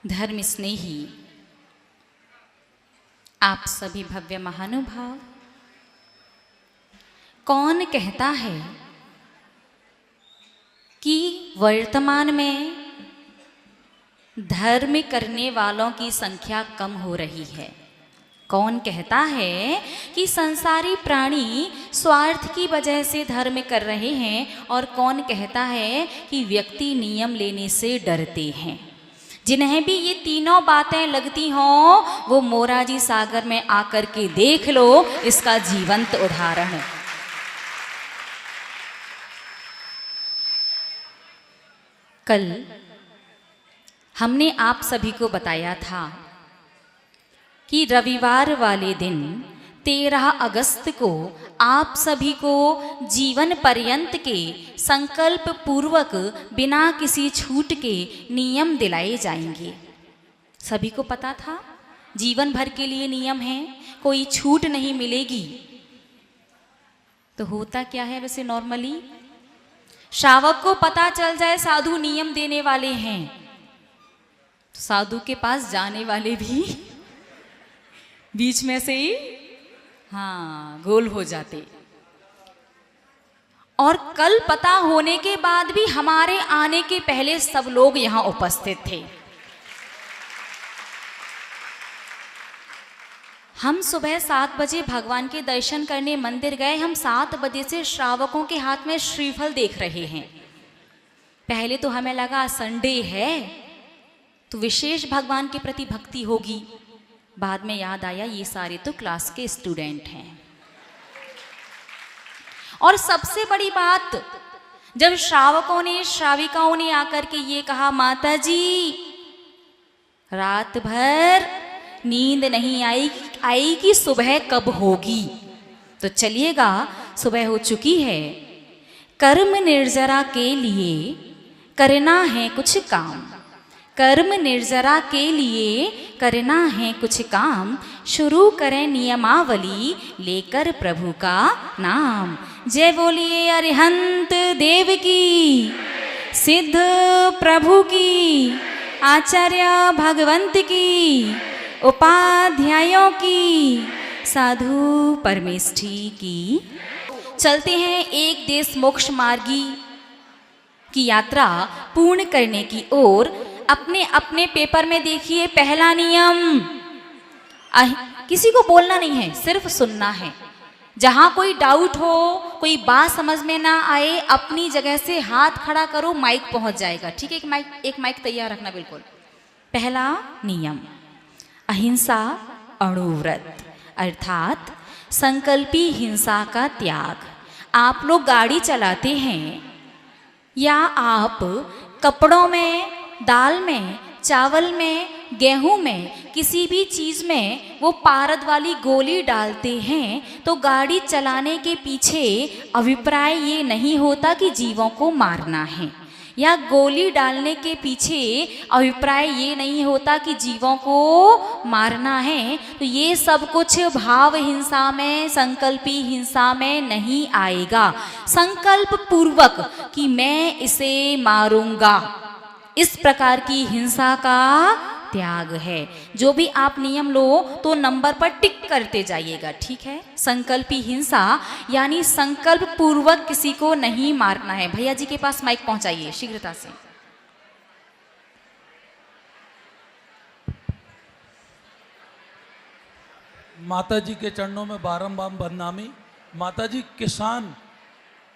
धर्म स्नेही आप सभी भव्य महानुभाव, कौन कहता है कि वर्तमान में धर्म करने वालों की संख्या कम हो रही है? कौन कहता है कि संसारी प्राणी स्वार्थ की वजह से धर्म कर रहे हैं? और कौन कहता है कि व्यक्ति नियम लेने से डरते हैं? जिन्हें भी ये तीनों बातें लगती हों वो मोराजी सागर में आकर के देख लो, इसका जीवंत उदाहरण। कल हमने आप सभी को बताया था कि रविवार वाले दिन 13 अगस्त को आप सभी को जीवन पर्यंत के संकल्प पूर्वक बिना किसी छूट के नियम दिलाए जाएंगे। सभी को पता था जीवन भर के लिए नियम है, कोई छूट नहीं मिलेगी। तो होता क्या है वैसे नॉर्मली, श्रावक को पता चल जाए साधु नियम देने वाले हैं तो साधु के पास जाने वाले भी बीच में से ही गोल हो जाते। और कल पता होने के बाद भी हमारे आने के पहले सब लोग यहां उपस्थित थे। हम सुबह 7 बजे भगवान के दर्शन करने मंदिर गए। हम 7 बजे से श्रावकों के हाथ में श्रीफल देख रहे हैं। पहले तो हमें लगा संडे है तो विशेष भगवान के प्रति भक्ति होगी। बाद में याद आया ये सारे तो क्लास के स्टूडेंट हैं। और सबसे बड़ी बात, जब श्रावकों ने श्राविकाओं ने आकर के ये कहा, माता जी रात भर नींद नहीं आई कि सुबह कब होगी? तो चलिएगा, सुबह हो चुकी है। कर्म निर्जरा के लिए करना है कुछ काम, कर्म निर्जरा के लिए करना है कुछ काम। शुरू करें नियमावली लेकर प्रभु का नाम। जय बोलिए अरिहंत देव की, सिद्ध प्रभु की, आचार्य भगवंत की, उपाध्यायों की, साधु परमेष्ठी की। चलते हैं एक देश मोक्ष मार्गी की यात्रा पूर्ण करने की ओर। अपने अपने पेपर में देखिए, पहला नियम, किसी को बोलना नहीं है, सिर्फ सुनना है। जहां कोई डाउट हो, कोई बात समझ में ना आए, अपनी जगह से हाथ खड़ा करो, माइक पहुंच जाएगा। ठीक है, एक माइक तैयार रखना बिल्कुल। पहला नियम, अहिंसा अणुव्रत, अर्थात संकल्पी हिंसा का त्याग। आप लोग गाड़ी चलाते हैं या आप कपड़ों में, दाल में, चावल में, गेहूं में, किसी भी चीज़ में वो पारद वाली गोली डालते हैं तो गाड़ी चलाने के पीछे अभिप्राय ये नहीं होता कि जीवों को मारना है, या गोली डालने के पीछे अभिप्राय ये नहीं होता कि जीवों को मारना है। तो ये सब कुछ भाव हिंसा में, संकल्पी हिंसा में नहीं आएगा। संकल्प पूर्वक कि मैं इसे मारूंगा, इस प्रकार की हिंसा का त्याग है। जो भी आप नियम लो तो नंबर पर टिक करते जाइएगा, ठीक है। संकल्पी हिंसा यानी संकल्प पूर्वक किसी को नहीं मारना है। भैया जी के पास माइक पहुंचाइए शीघ्रता से। माता जी के चरणों में बारंबार बदनामी। माता जी, किसान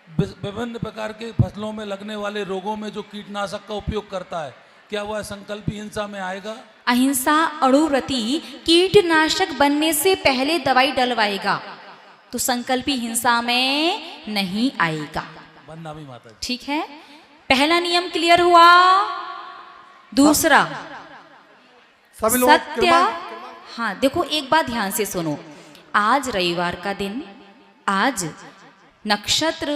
विभिन्न प्रकार के फसलों में लगने वाले रोगों में जो कीटनाशक का उपयोग करता है, क्या वह संकल्पी हिंसा में आएगा? अहिंसा अणुव्रती कीटनाशक बनने से पहले दवाई डलवाएगा तो संकल्पी हिंसा में नहीं आएगा। बदनामी माता जी। ठीक है, पहला नियम क्लियर हुआ। दूसरा, सत्य। हाँ देखो, एक बात ध्यान से सुनो। आज रविवार का दिन, आज नक्षत्र,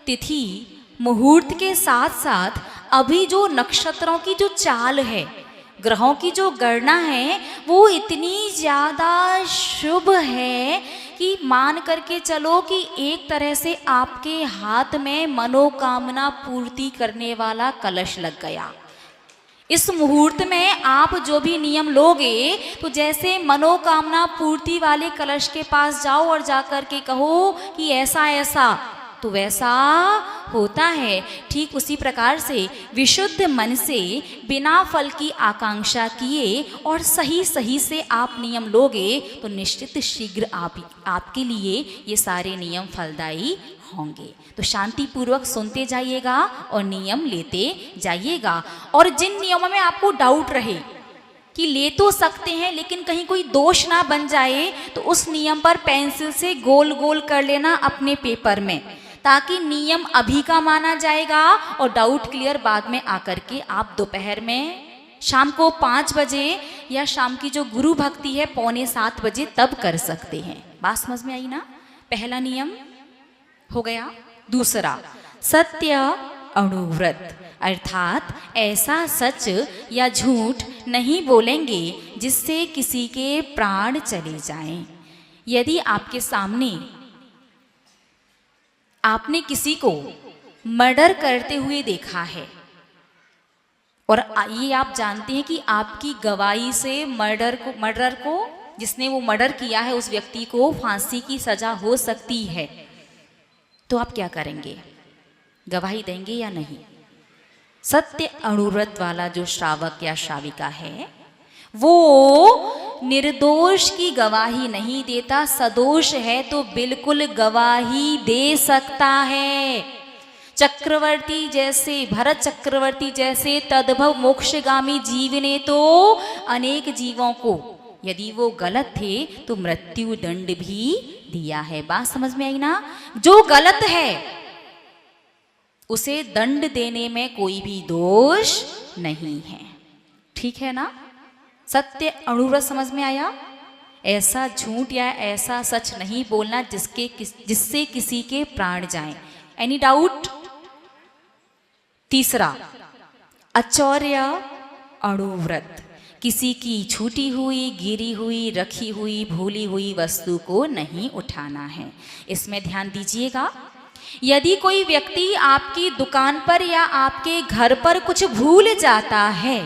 तिथि, मुहूर्त के साथ साथ अभी जो नक्षत्रों की जो चाल है, ग्रहों की जो गणना है, वो इतनी ज़्यादा शुभ है कि मान करके चलो कि एक तरह से आपके हाथ में मनोकामना पूर्ति करने वाला कलश लग गया। इस मुहूर्त में आप जो भी नियम लोगे तो जैसे मनोकामना पूर्ति वाले कलश के पास जाओ और जाकर के कहो कि ऐसा ऐसा, तो वैसा होता है। ठीक उसी प्रकार से विशुद्ध मन से बिना फल की आकांक्षा किए और सही सही से आप नियम लोगे तो निश्चित शीघ्र आपके लिए ये सारे नियम फलदायी होंगे। तो शांति पूर्वक सुनते जाइएगा और नियम लेते जाइएगा। और जिन नियमों में आपको डाउट रहे कि ले तो सकते हैं लेकिन कहीं कोई दोष ना बन जाए, तो उस नियम पर पेंसिल से गोल गोल कर लेना अपने पेपर में, ताकि नियम अभी का माना जाएगा और डाउट क्लियर बाद में आकर के आप दोपहर में, शाम को 5 बजे या शाम की जो गुरु भक्ति है 6:45 बजे तब कर सकते हैं। बात समझ में आई ना? पहला नियम हो गया। दूसरा, सत्य अणुव्रत, अर्थात ऐसा सच या झूठ नहीं बोलेंगे जिससे किसी के प्राण चले जाएं। यदि आपके सामने आपने किसी को मर्डर करते हुए देखा है और ये आप जानते हैं कि आपकी गवाही से मर्डर को जिसने वो मर्डर किया है उस व्यक्ति को फांसी की सजा हो सकती है, तो आप क्या करेंगे? गवाही देंगे या नहीं? सत्य अणुव्रत वाला जो श्रावक या श्राविका है वो निर्दोष की गवाही नहीं देता, सदोष है तो बिल्कुल गवाही दे सकता है। चक्रवर्ती जैसे, भरत चक्रवर्ती जैसे तद्भव मोक्षगामी जीव ने तो अनेक जीवों को, यदि वो गलत थे तो मृत्यु दंड भी दिया है। बात समझ में आई ना? जो गलत है उसे दंड देने में कोई भी दोष नहीं है। ठीक है ना? सत्य अणुव्रत समझ में आया? ऐसा झूठ या ऐसा सच नहीं बोलना जिससे किसी के प्राण जाएं। Any doubt? तीसरा, अचौर्य अणुव्रत, किसी की छूटी हुई, गिरी हुई, रखी हुई, भूली हुई वस्तु को नहीं उठाना है। इसमें ध्यान दीजिएगा। यदि कोई व्यक्ति आपकी दुकान पर या आपके घर पर कुछ भूल जाता है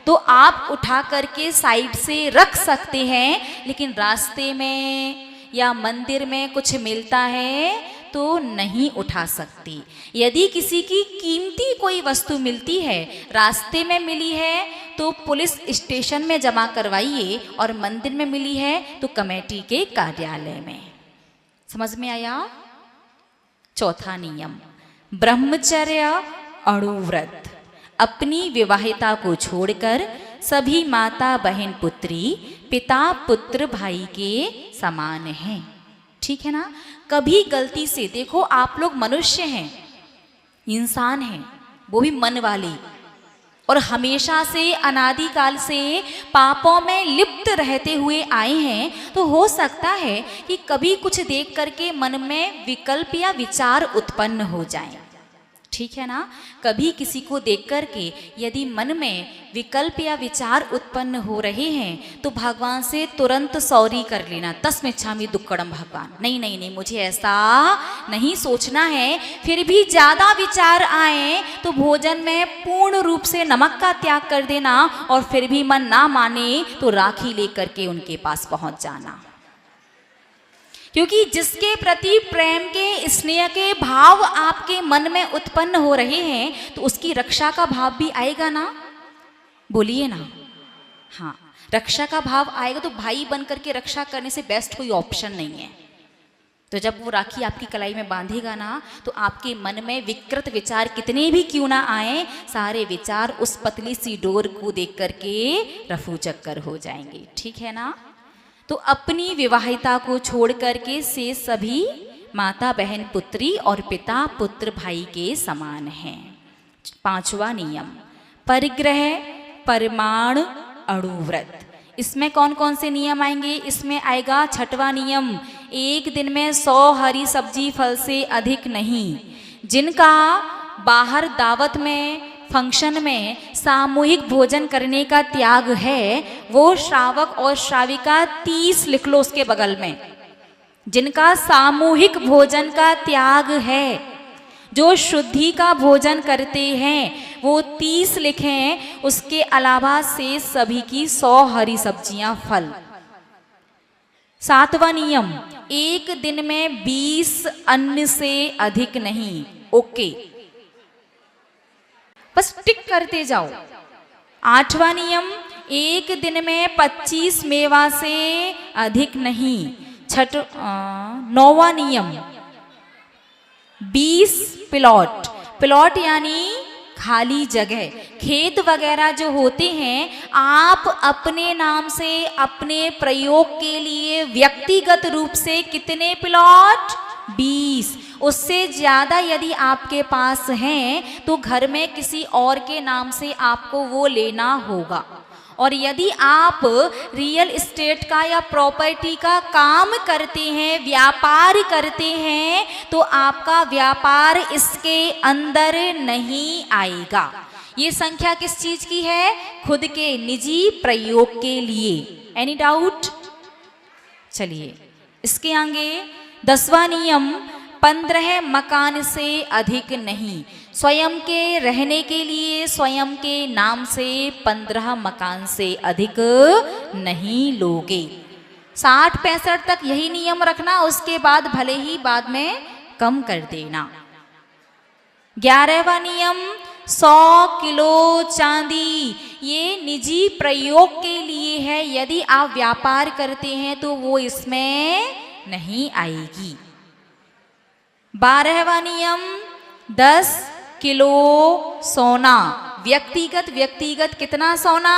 तो आप उठा करके साइड से रख सकते हैं, लेकिन रास्ते में या मंदिर में कुछ मिलता है तो नहीं उठा सकती। यदि किसी की कीमती कोई वस्तु मिलती है, रास्ते में मिली है तो पुलिस स्टेशन में जमा करवाइए, और मंदिर में मिली है तो कमेटी के कार्यालय में। समझ में आया? चौथा नियम, ब्रह्मचर्य अणुव्रत, अपनी विवाहिता को छोड़कर सभी माता बहन पुत्री पिता पुत्र भाई के समान हैं। ठीक है ना? कभी गलती से, देखो आप लोग मनुष्य हैं, इंसान हैं, वो भी मन वाले, और हमेशा से अनादिकाल से पापों में लिप्त रहते हुए आए हैं, तो हो सकता है कि कभी कुछ देख करके मन में विकल्प या विचार उत्पन्न हो जाए। ठीक है ना? कभी किसी को देख करके यदि मन में विकल्प या विचार उत्पन्न हो रहे हैं तो भगवान से तुरंत सॉरी कर लेना, तस्मिच्छामि दुक्कड़म भगवान, नहीं नहीं नहीं, मुझे ऐसा नहीं सोचना है। फिर भी ज़्यादा विचार आए तो भोजन में पूर्ण रूप से नमक का त्याग कर देना, और फिर भी मन ना माने तो राखी लेकर के उनके पास पहुंच जाना। क्योंकि जिसके प्रति प्रेम के, स्नेह के भाव आपके मन में उत्पन्न हो रहे हैं तो उसकी रक्षा का भाव भी आएगा ना? बोलिए ना? हाँ, रक्षा का भाव आएगा तो भाई बन करके रक्षा करने से बेस्ट कोई ऑप्शन नहीं है। तो जब वो राखी आपकी कलाई में बांधेगा ना तो आपके मन में विकृत विचार कितने भी क्यों ना आए, सारे विचार उस पतली सी डोर को देख करके रफू चक्कर हो जाएंगे। ठीक है ना? तो अपनी विवाहिता को छोड़ करके से सभी माता बहन पुत्री और पिता पुत्र भाई के समान हैं। पांचवा नियम, परिग्रह परमाणु अणुव्रत। इसमें कौन कौन से नियम आएंगे? इसमें आएगा छठवां नियम, एक दिन में 100 हरी सब्जी फल से अधिक नहीं। जिनका बाहर दावत में, फंक्शन में सामूहिक भोजन करने का त्याग है, वो श्रावक और श्राविका 30 लिख लो उसके बगल में। जिनका सामूहिक भोजन का त्याग है, जो शुद्धि का भोजन करते हैं, वो 30 लिखें, उसके अलावा से सभी की 100 हरी सब्जियां फल। 7वां नियम, एक दिन में 20 अन्न से अधिक नहीं। ओके, बस टिक करते जाओ। 8वां नियम, एक दिन में 25 मेवा से अधिक नहीं। 9वां नियम, 20 प्लॉट, प्लॉट यानी खाली जगह, खेत वगैरह जो होते हैं, आप अपने नाम से अपने प्रयोग के लिए व्यक्तिगत रूप से कितने प्लॉट? 20। उससे ज्यादा यदि आपके पास हैं तो घर में किसी और के नाम से आपको वो लेना होगा। और यदि आप रियल एस्टेट का या प्रॉपर्टी का काम करते हैं, व्यापार करते हैं, तो आपका व्यापार इसके अंदर नहीं आएगा। ये संख्या किस चीज की है? खुद के निजी प्रयोग के लिए। Any doubt? चलिए इसके आगे 10वां नियम, 15 मकान से अधिक नहीं। स्वयं के रहने के लिए स्वयं के नाम से 15 मकान से अधिक नहीं लोगे। 60-65 तक यही नियम रखना, उसके बाद भले ही बाद में कम कर देना। 11वां नियम, 100 किलो चांदी, ये निजी प्रयोग के लिए है। यदि आप व्यापार करते हैं तो वो इसमें नहीं आएगी। 12वां नियम, 10 किलो सोना, व्यक्तिगत कितना सोना?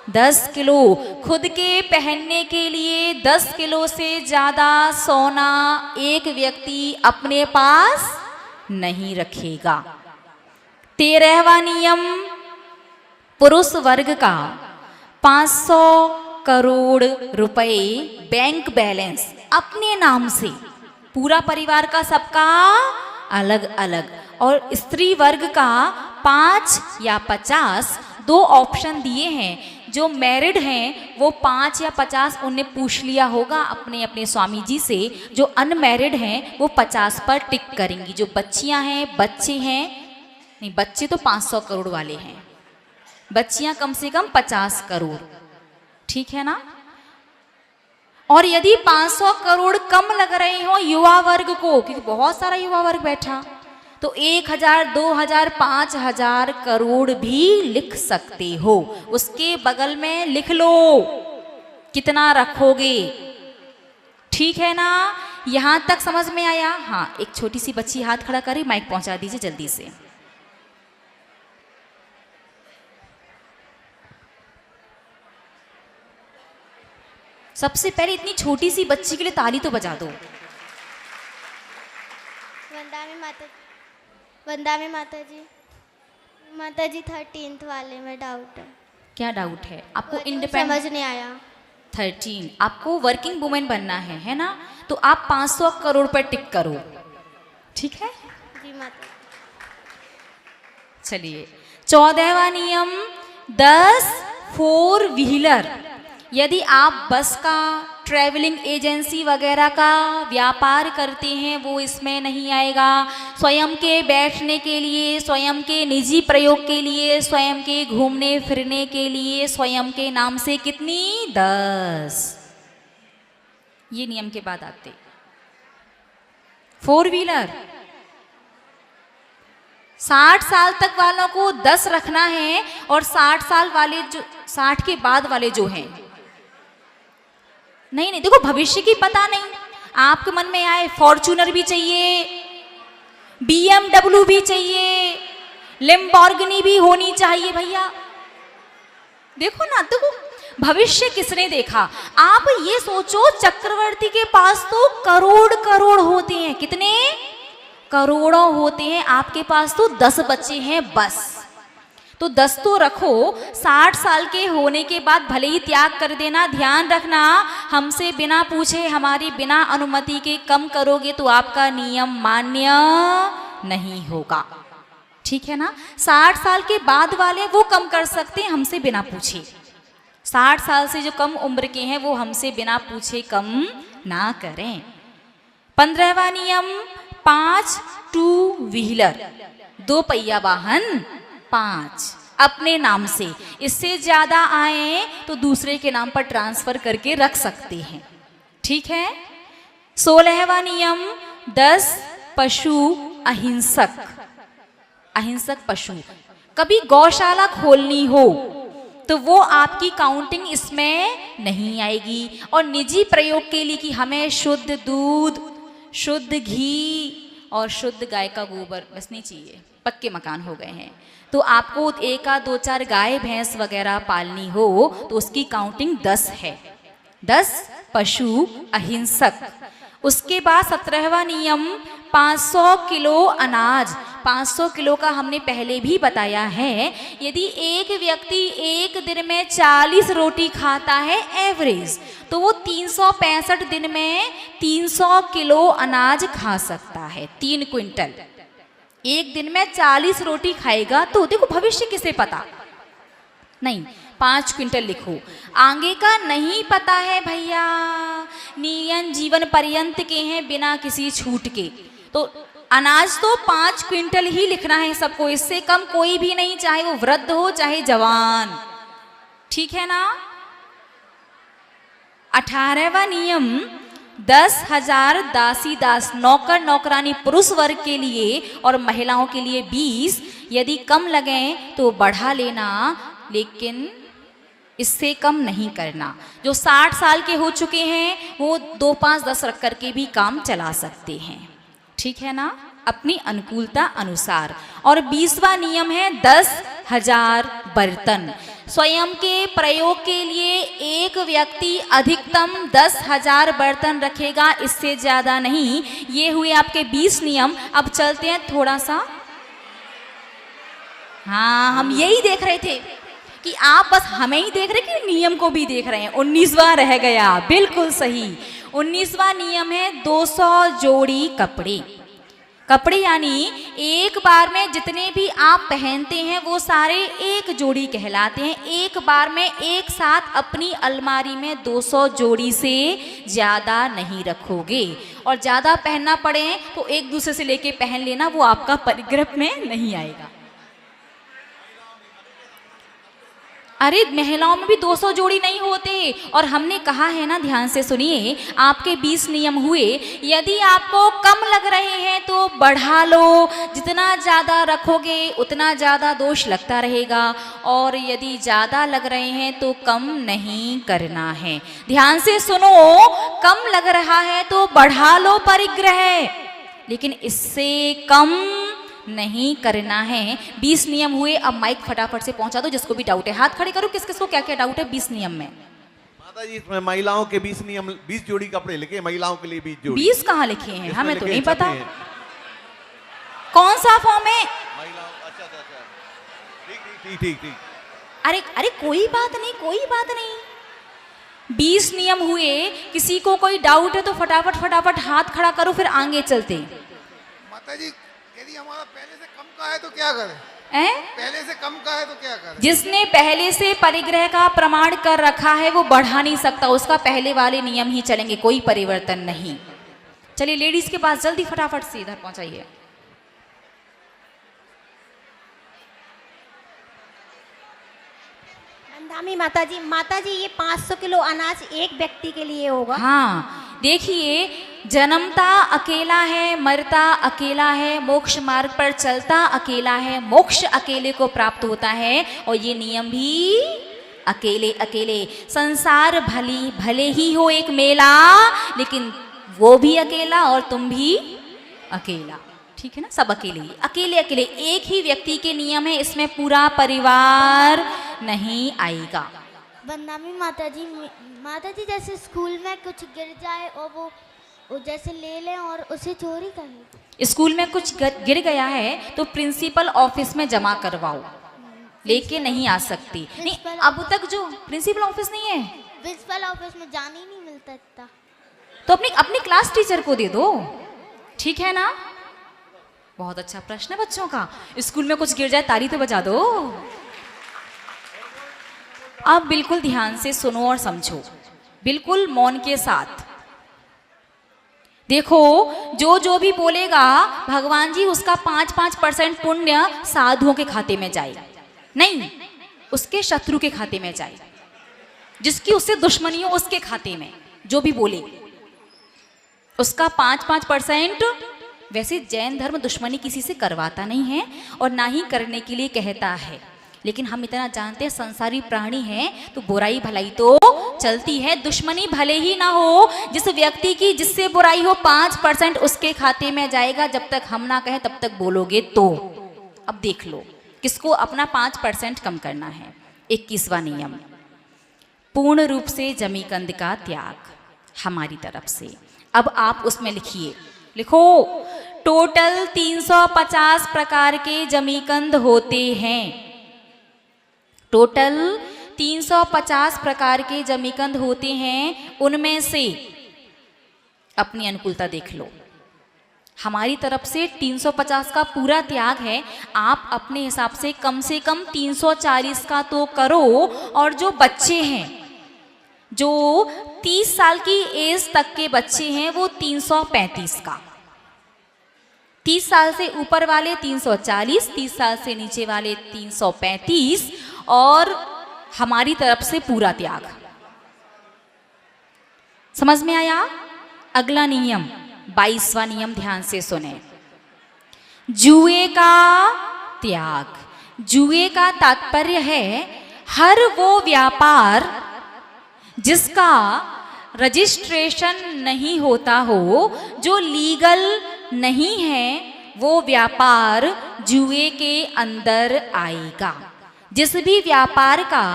10 किलो। खुद के पहनने के लिए 10 किलो से ज्यादा सोना एक व्यक्ति अपने पास नहीं रखेगा। 13वां नियम, पुरुष वर्ग का 500 करोड़ रुपए बैंक बैलेंस अपने नाम से, पूरा परिवार का सबका अलग अलग, और स्त्री वर्ग का 5 या 50, 2 ऑप्शन दिए हैं। जो मैरिड हैं वो 5 या 50 उन्हें पूछ लिया होगा अपने अपने स्वामी जी से। जो अनमैरिड हैं वो 50 पर टिक करेंगी। जो बच्चियां हैं, बच्चे हैं, नहीं बच्चे तो 500 करोड़ वाले हैं, बच्चियां कम से कम 50 करोड़, ठीक है ना। और यदि 500 करोड़ कम लग रहे हो युवा वर्ग को, क्योंकि बहुत सारा युवा वर्ग बैठा, तो 1000, 2000, 5000 करोड़ भी लिख सकते हो। उसके बगल में लिख लो कितना रखोगे, ठीक है ना। यहां तक समझ में आया? हाँ, एक छोटी सी बच्ची हाथ खड़ा करी, माइक पहुंचा दीजिए जल्दी से। सबसे पहले इतनी छोटी सी बच्ची के लिए ताली तो बजा दो। वंदा में माता जी 13th वाले में डाउट है। क्या डाउट है आपको? समझ इंडिपेंडेंट नहीं आया। 13 आपको वर्किंग वुमेन बनना है ना, तो आप 500 करोड़ पर टिक करो, ठीक है जी माता। चलिए 14वां नियम, 10 4 व्हीलर। यदि आप बस का, ट्रैवलिंग एजेंसी वगैरह का व्यापार करते हैं वो इसमें नहीं आएगा। स्वयं के बैठने के लिए, स्वयं के निजी प्रयोग के लिए, स्वयं के घूमने फिरने के लिए, स्वयं के नाम से कितनी? 10। ये नियम के बाद आते 4 व्हीलर। 60 साल तक वालों को 10 रखना है, और 60 साल वाले जो 60 के बाद वाले जो हैं, नहीं देखो भविष्य की पता नहीं, आपके मन में आए फॉर्च्यूनर भी चाहिए, BMW भी चाहिए, लैम्बोर्गिनी भी होनी चाहिए भैया। देखो ना, देखो भविष्य किसने देखा? आप ये सोचो, चक्रवर्ती के पास तो करोड़ करोड़ होते हैं। कितने? करोड़ों होते हैं। आपके पास तो 10 बच्चे हैं बस, तो 10 तो रखो। 60 साल के होने के बाद भले ही त्याग कर देना, ध्यान रखना हमसे बिना पूछे, हमारी बिना अनुमति के कम करोगे तो आपका नियम मान्य नहीं होगा, ठीक है ना। 60 साल के बाद वाले वो कम कर सकते हैं हमसे बिना पूछे। 60 साल से जो कम उम्र के हैं वो हमसे बिना पूछे कम ना करें। 15वां नियम, 5 2 व्हीलर, 2 पहिया वाहन 5 अपने नाम से। इससे ज्यादा आए तो दूसरे के नाम पर ट्रांसफर करके रख सकते हैं। ठीक है। 16वां नियम 10 पशु अहिंसक। अहिंसक पशु, कभी गौशाला खोलनी हो तो वो आपकी काउंटिंग इसमें नहीं आएगी। और निजी प्रयोग के लिए कि हमें शुद्ध दूध, शुद्ध घी और शुद्ध गाय का गोबर बस नहीं चाहिए, पक्के मकान हो गए हैं, तो आपको 1 आध 2 4 गाय भैंस वगैरह पालनी हो तो उसकी काउंटिंग 10 है। 10 पशु अहिंसक। उसके बाद 17वां नियम 500 किलो अनाज। 500 किलो का हमने पहले भी बताया है। यदि एक व्यक्ति एक दिन में 40 रोटी खाता है एवरेज, तो वो 365 दिन में 300 किलो अनाज खा सकता है, 3 क्विंटल। एक दिन में 40 रोटी खाएगा तो देखो भविष्य किसे पता, नहीं 5 क्विंटल लिखो। आगे का नहीं पता है भैया, नियम जीवन पर्यंत के हैं बिना किसी छूट के, तो अनाज तो 5 क्विंटल ही लिखना है सबको, इससे कम कोई भी नहीं, चाहे वो वृद्ध हो चाहे जवान। ठीक है ना। 18वां नियम 10,000 दासी दास, नौकर नौकरानी पुरुष वर्ग के लिए और महिलाओं के लिए 20। यदि कम लगे तो बढ़ा लेना, लेकिन इससे कम नहीं करना। जो 60 साल के हो चुके हैं वो 2 5 10 रख करके भी काम चला सकते हैं। ठीक है ना, अपनी अनुकूलता अनुसार। और 20वां नियम है 10,000 बर्तन। स्वयं के प्रयोग के लिए एक व्यक्ति अधिकतम 10,000 बर्तन रखेगा, इससे ज्यादा नहीं। ये हुए आपके 20 नियम। अब चलते हैं थोड़ा सा, हाँ हम यही देख रहे थे कि आप बस हमें ही देख रहे कि नियम को भी देख रहे हैं। 19वां रह गया, बिल्कुल सही। 19वां नियम है 200 जोड़ी कपड़े। कपड़े यानी एक बार में जितने भी आप पहनते हैं वो सारे एक जोड़ी कहलाते हैं। एक बार में एक साथ अपनी अलमारी में 200 जोड़ी से ज़्यादा नहीं रखोगे, और ज़्यादा पहनना पड़े तो एक दूसरे से लेके पहन लेना, वो आपका परिग्रह में नहीं आएगा। अरे महिलाओं में भी 200 जोड़ी नहीं होते। और हमने कहा है ना, ध्यान से सुनिए, आपके 20 नियम हुए। यदि आपको कम लग रहे हैं तो बढ़ा लो, जितना ज़्यादा रखोगे उतना ज़्यादा दोष लगता रहेगा, और यदि ज़्यादा लग रहे हैं तो कम नहीं करना है। ध्यान से सुनो, कम लग रहा है तो बढ़ा लो परिग्रह, लेकिन इससे कम नहीं करना है। 20 नियम हुए। अब माइक फटाफट से पहुंचा दो जिसको भी डाउट है, हाथ खड़े करो। किस किस को क्या क्या डाउट है 20 नियम में? माता जी इसमें महिलाओं के 20 नियम, 20 जोड़ी कपड़े लिखे, महिलाओं के लिए 20 जोड़ी। 20 कहाँ लिखे हैं? हमें तो नहीं पता कौन सा फॉर्म है। अच्छा, ठीक ठीक ठीक। अरे अरे कोई बात नहीं, कोई बात नहीं। 20 नियम हुए। किसी को कोई डाउट है तो फटाफट हाथ खड़ा करो, फिर आगे चलते। माता जी यदि हमारा पहले से कम का है तो क्या करें? पहले से कम का है तो क्या करें? जिसने पहले से परिग्रह का प्रमाण कर रखा है वो बढ़ा नहीं सकता, उसका पहले वाले नियम ही चलेंगे, कोई परिवर्तन नहीं। चलिए लेडीज के पास जल्दी फटाफट से इधर पहुंचाइए। माता जी ये 500 किलो अनाज एक व्यक्ति के लिए होगा? हाँ, देखिए, जन्मता अकेला है, मरता अकेला है, मोक्ष मार्ग पर चलता अकेला है, मोक्ष अकेले को प्राप्त होता है, और ये नियम भी अकेले अकेले। संसार भले ही हो एक मेला, लेकिन वो भी अकेला और तुम भी अकेला। ठीक है ना, सब अकेले ही, अकेले अकेले। एक ही व्यक्ति के नियम है, इसमें पूरा परिवार नहीं आएगा। वंदनामी माता जी जैसे स्कूल में कुछ गिर जाए और वो जैसे ले लें और उसे चोरी कर लें। स्कूल में कुछ गिर गया है तो प्रिंसिपल ऑफिस में जमा करवाओ, लेके नहीं आ सकती। नहीं, अब तक जो प्रिंसिपल ऑफिस नहीं है, प्रिंसिपल ऑफिस में जाने ही नहीं मिलता इतना, तो अपनी क्लास टीचर को दे दो। ठीक है ना। बहुत अच्छा प्रश्न है बच्चों का। स्कूल में कुछ गिर जाए ताली तो बजा दो। अब बिल्कुल ध्यान से सुनो और समझो, बिल्कुल मौन के साथ। देखो, जो भी बोलेगा भगवान जी उसका 5-5% पुण्य साधुओं के खाते में जाए। नहीं, उसके शत्रु के खाते में जाए, जिसकी उससे दुश्मनी हो उसके खाते में, जो भी बोले उसका 5-5%। वैसे जैन धर्म दुश्मनी किसी से करवाता नहीं है और ना ही करने के लिए कहता है, लेकिन हम इतना जानते हैं संसारी प्राणी हैं तो बुराई भलाई तो चलती है। दुश्मनी भले ही ना हो, जिस व्यक्ति की जिससे बुराई हो 5% उसके खाते में जाएगा। जब तक हम ना कहें तब तक बोलोगे तो। अब देख लो किसको अपना 5% कम करना है। 21वां नियम, पूर्ण रूप से जमीकंद का त्याग हमारी तरफ से। अब आप उसमें लिखिए, लिखो, टोटल 350 प्रकार के जमीकंद होते हैं। टोटल 350 प्रकार के जमीकंद होते हैं। उनमें से अपनी अनुकूलता देख लो। हमारी तरफ से 350 का पूरा त्याग है, आप अपने हिसाब से कम 340 का तो करो। और जो बच्चे हैं, जो 30 साल की एज तक के बच्चे हैं, वो 335 का। 30 साल से ऊपर वाले 340, 30 साल से नीचे वाले 335 और हमारी तरफ से पूरा त्याग। समझ में आया? अगला नियम 22वां नियम, ध्यान से सुने। जुए का त्याग। जुए का तात्पर्य है हर वो व्यापार जिसका रजिस्ट्रेशन नहीं होता हो, जो लीगल नहीं है, वो व्यापार जुए के अंदर आएगा। जिस भी व्यापार का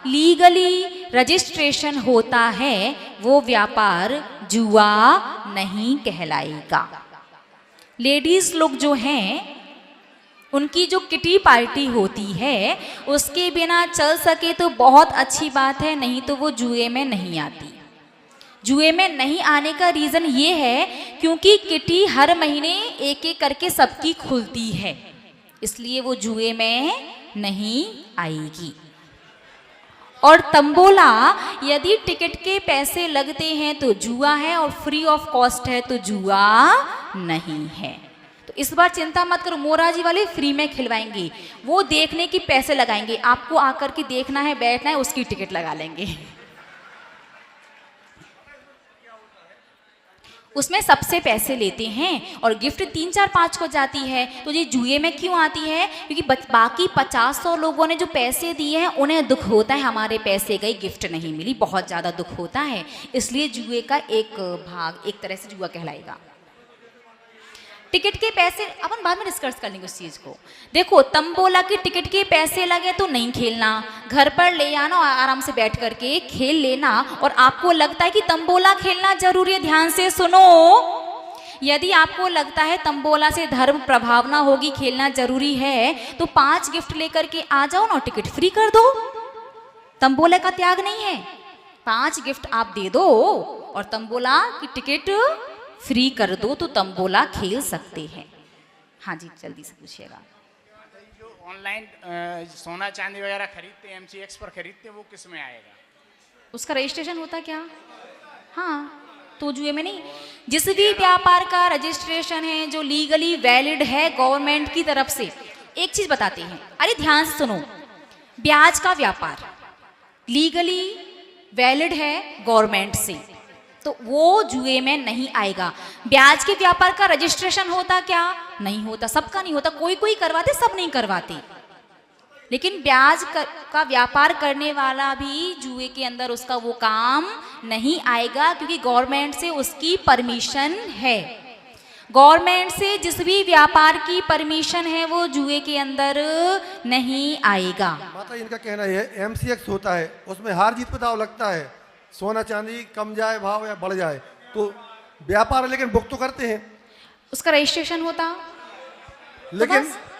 लीगली रजिस्ट्रेशन होता है वो व्यापार जुआ नहीं कहलाएगा। लेडीज लोग जो हैं उनकी जो किटी पार्टी होती है उसके बिना चल सके तो बहुत अच्छी बात है, नहीं तो वो जुए में नहीं आती। जुए में नहीं आने का रीज़न ये है क्योंकि किटी हर महीने एक एक करके सबकी खुलती है, इसलिए वो जुए में नहीं आएगी। और तंबोला यदि टिकट के पैसे लगते हैं तो जुआ है और फ्री ऑफ कॉस्ट है तो जुआ नहीं है। तो इस बार चिंता मत करो, मोराजी वाले फ्री में खिलवाएंगे, वो देखने की पैसे लगाएंगे, आपको आकर के देखना है, बैठना है, उसकी टिकट लगा लेंगे। उसमें सबसे पैसे लेते हैं और गिफ्ट 3-4-5 को जाती है। तो ये जुए में क्यों आती है? क्योंकि बाकी 50-100 लोगों ने जो पैसे दिए हैं उन्हें दुख होता है, हमारे पैसे गए, गिफ्ट नहीं मिली, बहुत ज़्यादा दुख होता है। इसलिए जुए का एक भाग एक तरह से जुआ कहलाएगा। टिकट के पैसे अपन बाद में डिस्कस कर लेंगे उस चीज़ को। देखो, तंबोला की टिकट के पैसे लगे तो नहीं खेलना, घर पर ले आना और आराम से बैठ करके खेल लेना। और आपको लगता है कि तंबोला खेलना जरूरी है, ध्यान से सुनो, यदि आपको लगता है तंबोला से धर्म प्रभावना होगी, खेलना जरूरी है, तो 5 गिफ्ट लेकर के आ जाओ ना, टिकट फ्री कर दो। तंबोला का त्याग नहीं है, 5 गिफ्ट आप दे दो और तंबोला की टिकट फ्री कर दो तो तंबोला खेल सकते हैं। हाँ जी, जल्दी से पूछिएगा। जो ऑनलाइन सोना चांदी वगैरह खरीदते हैं, MCX पर खरीदते हैं, वो किस में आएगा? उसका रजिस्ट्रेशन होता क्या? हाँ, तो जुए में नहीं। जिस भी व्यापार का रजिस्ट्रेशन है जो लीगली वैलिड है गवर्नमेंट की तरफ से, एक चीज बताते हैं, अरे ध्यान से सुनो, ब्याज का व्यापार लीगली वैलिड है गवर्नमेंट से, तो वो जुए में नहीं आएगा। ब्याज के व्यापार का रजिस्ट्रेशन होता क्या? नहीं होता, सबका नहीं होता, कोई कोई करवाते, सब नहीं करवाते। लेकिन ब्याज का व्यापार करने वाला भी जुए के अंदर उसका वो काम नहीं आएगा, क्योंकि गवर्नमेंट से उसकी परमिशन है। गवर्नमेंट से जिस भी व्यापार की परमिशन है वो जुए के अंदर नहीं आएगा। माता, इनका कहना है MCX होता है, उसमें हार जीत पे दांव लगता है, सोना चांदी कम जाए भाव या बढ़ जाए, तो व्यापार है लेकिन बुक तो करते हैं, उसका रजिस्ट्रेशन होता, लेकिन तो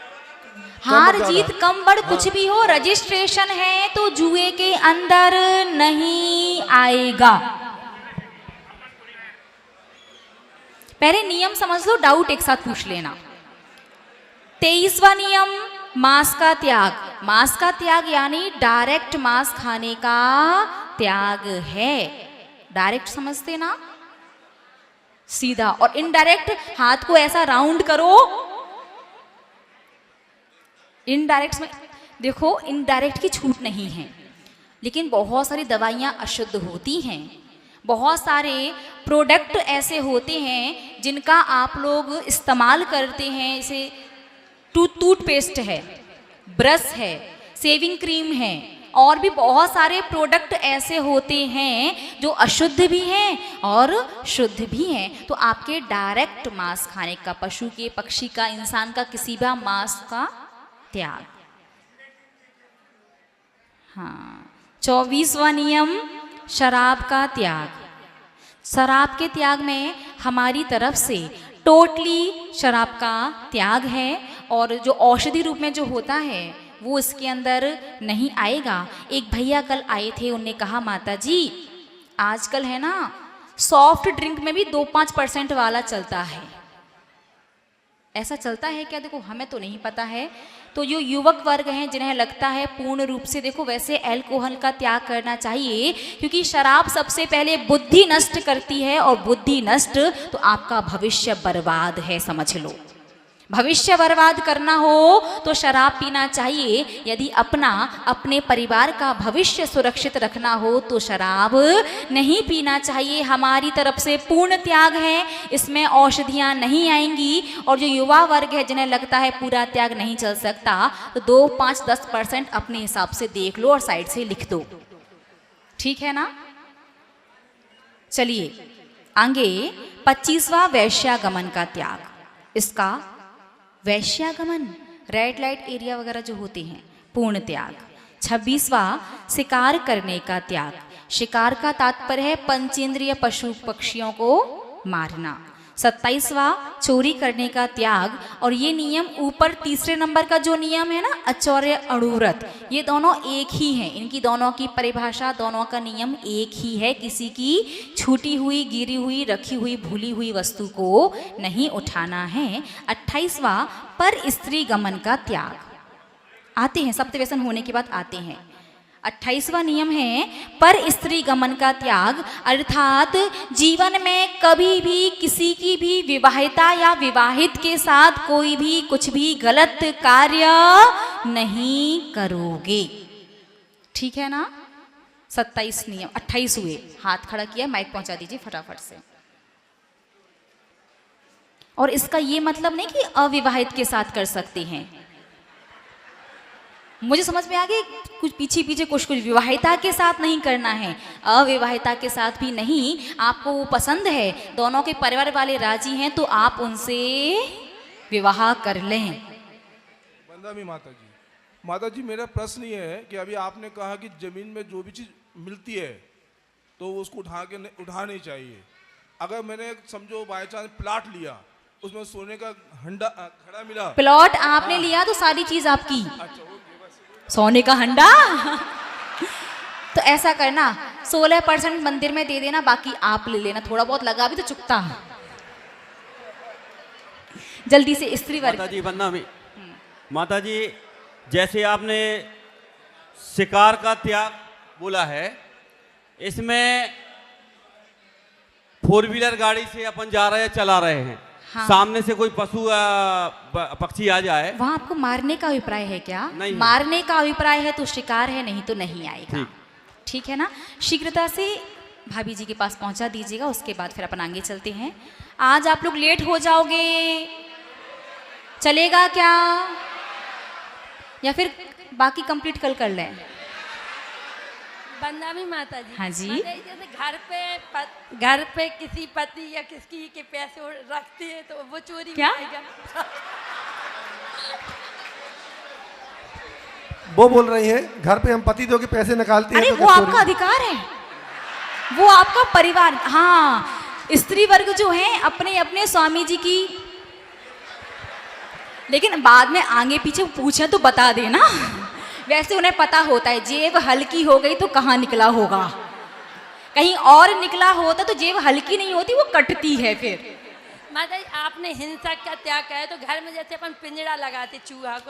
हार जीत कम बढ़ कुछ भी हो, रजिस्ट्रेशन है तो जुए के अंदर नहीं आएगा। पहले नियम समझ लो, डाउट एक साथ पूछ लेना। 23वां नियम, मांस का त्याग। मांस का त्याग यानी डायरेक्ट मांस खाने का त्याग है। डायरेक्ट समझते ना, सीधा, और इनडायरेक्ट हाथ को ऐसा राउंड करो, इनडायरेक्ट में देखो इनडायरेक्ट की छूट नहीं है, लेकिन बहुत सारी दवाइयाँ अशुद्ध होती हैं, बहुत सारे प्रोडक्ट ऐसे होते हैं जिनका आप लोग इस्तेमाल करते हैं, जैसे टूथपेस्ट है, ब्रश है, शेविंग क्रीम है, और भी बहुत सारे प्रोडक्ट ऐसे होते हैं जो अशुद्ध भी हैं और शुद्ध भी हैं। तो आपके डायरेक्ट मांस खाने का, पशु के, पक्षी का, इंसान का, किसी भी मांस का त्याग। हाँ, 24वां नियम शराब का त्याग। शराब के त्याग में हमारी तरफ से टोटली शराब का त्याग है, और जो औषधि रूप में जो होता है वो इसके अंदर नहीं आएगा। एक भैया कल आए थे, उनने कहा माता जी आजकल है ना सॉफ्ट ड्रिंक में भी 2-5% वाला चलता है। ऐसा चलता है क्या? देखो हमें तो नहीं पता है। तो जो युवक वर्ग हैं जिन्हें लगता है पूर्ण रूप से, देखो वैसे अल्कोहल का त्याग करना चाहिए, क्योंकि शराब सबसे पहले बुद्धि नष्ट करती है, और बुद्धि नष्ट तो आपका भविष्य बर्बाद है, समझ लो। भविष्य बर्बाद करना हो तो शराब पीना चाहिए। यदि अपने परिवार का भविष्य सुरक्षित रखना हो तो शराब नहीं पीना चाहिए। हमारी तरफ से पूर्ण त्याग है, इसमें औषधियाँ नहीं आएंगी। और जो युवा वर्ग है जिन्हें लगता है पूरा त्याग नहीं चल सकता, तो 2, 5, 10% अपने हिसाब से देख लो और साइड से लिख दो, ठीक है ना। चलिए आगे 25वां वैश्यागमन का त्याग। इसका वैश्यागमन, रेड लाइट एरिया वगैरह जो होते हैं, पूर्ण त्याग। 26वां शिकार करने का त्याग। शिकार का तात्पर्य है पंचेंद्रिय पशु पक्षियों को मारना। 27वां चोरी करने का त्याग। और ये नियम ऊपर तीसरे नंबर का जो नियम है ना, अचौर्य अणुव्रत, ये दोनों एक ही हैं। इनकी दोनों की परिभाषा, दोनों का नियम एक ही है। किसी की छूटी हुई, गिरी हुई, रखी हुई, भूली हुई वस्तु को नहीं उठाना है। 28वां पर स्त्री गमन का त्याग। आते हैं, सप्तव्यसन होने के बाद आते हैं। 28वां नियम है पर स्त्री गमन का त्याग, अर्थात जीवन में कभी भी किसी की भी विवाहिता या विवाहित के साथ कोई भी कुछ भी गलत कार्य नहीं करोगे, ठीक है ना। 27 नियम, 28 हुए। हाथ खड़ा किया, माइक पहुंचा दीजिए फटाफट से। और इसका ये मतलब नहीं कि अविवाहित के साथ कर सकते हैं, मुझे समझ में आ गया। कुछ पीछे कुछ विवाहिता के साथ नहीं करना है, अविवाहिता के साथ भी नहीं। आपको वो पसंद है, दोनों के परिवार वाले राजी हैं, तो आप उनसे विवाह कर लें। वंदना माता जी, मेरा प्रश्न ये है कि अभी आपने कहा कि जमीन में जो भी चीज मिलती है तो उसको उठा नहीं चाहिए। अगर मैंने समझो बाय चांस प्लाट लिया, उसमें सोने का खड़ा मिला, प्लॉट आपने लिया तो सारी चीज आपकी। सोने का हंडा तो ऐसा करना 16% मंदिर में दे देना, बाकी आप ले लेना। थोड़ा बहुत लगा भी तो चुकता। जल्दी से स्त्री वर्ग। माता जी वंदना माता जी, जैसे आपने शिकार का त्याग बोला है, इसमें 4 व्हीलर गाड़ी से अपन जा रहे हैं, चला रहे हैं, हाँ। सामने से कोई पशु पक्षी आ जाए, वहाँ आपको मारने का अभिप्राय है क्या? नहीं, मारने का अभिप्राय है तो शिकार है, नहीं तो नहीं आएगा, ठीक है ना। शीघ्रता से भाभी जी के पास पहुंचा दीजिएगा, उसके बाद फिर अपन आगे चलते हैं। आज आप लोग लेट हो जाओगे, चलेगा क्या? या फिर बाकी कंप्लीट कल कर लें? वंदना माता जी। हाँ जी। जैसे घर पे किसी पति या किसी के पैसे रखते हैं तो वो चोरी क्या? वो बोल रही है घर पे हम पति दो के पैसे निकालते हैं। अरे तो वो आपका अधिकार है, वो आपका परिवार। हाँ, स्त्री वर्ग जो है अपने अपने स्वामी जी की, लेकिन बाद में आगे पीछे पूछे तो बता देना। वैसे उन्हें पता होता है जेब हल्की हो गई तो कहाँ निकला होगा, कहीं और निकला होता तो जेब हल्की नहीं होती, वो कटती है फिर। माता जी आपने हिंसा का त्याग किया है, तो घर में जैसे अपन पिंजरा लगाते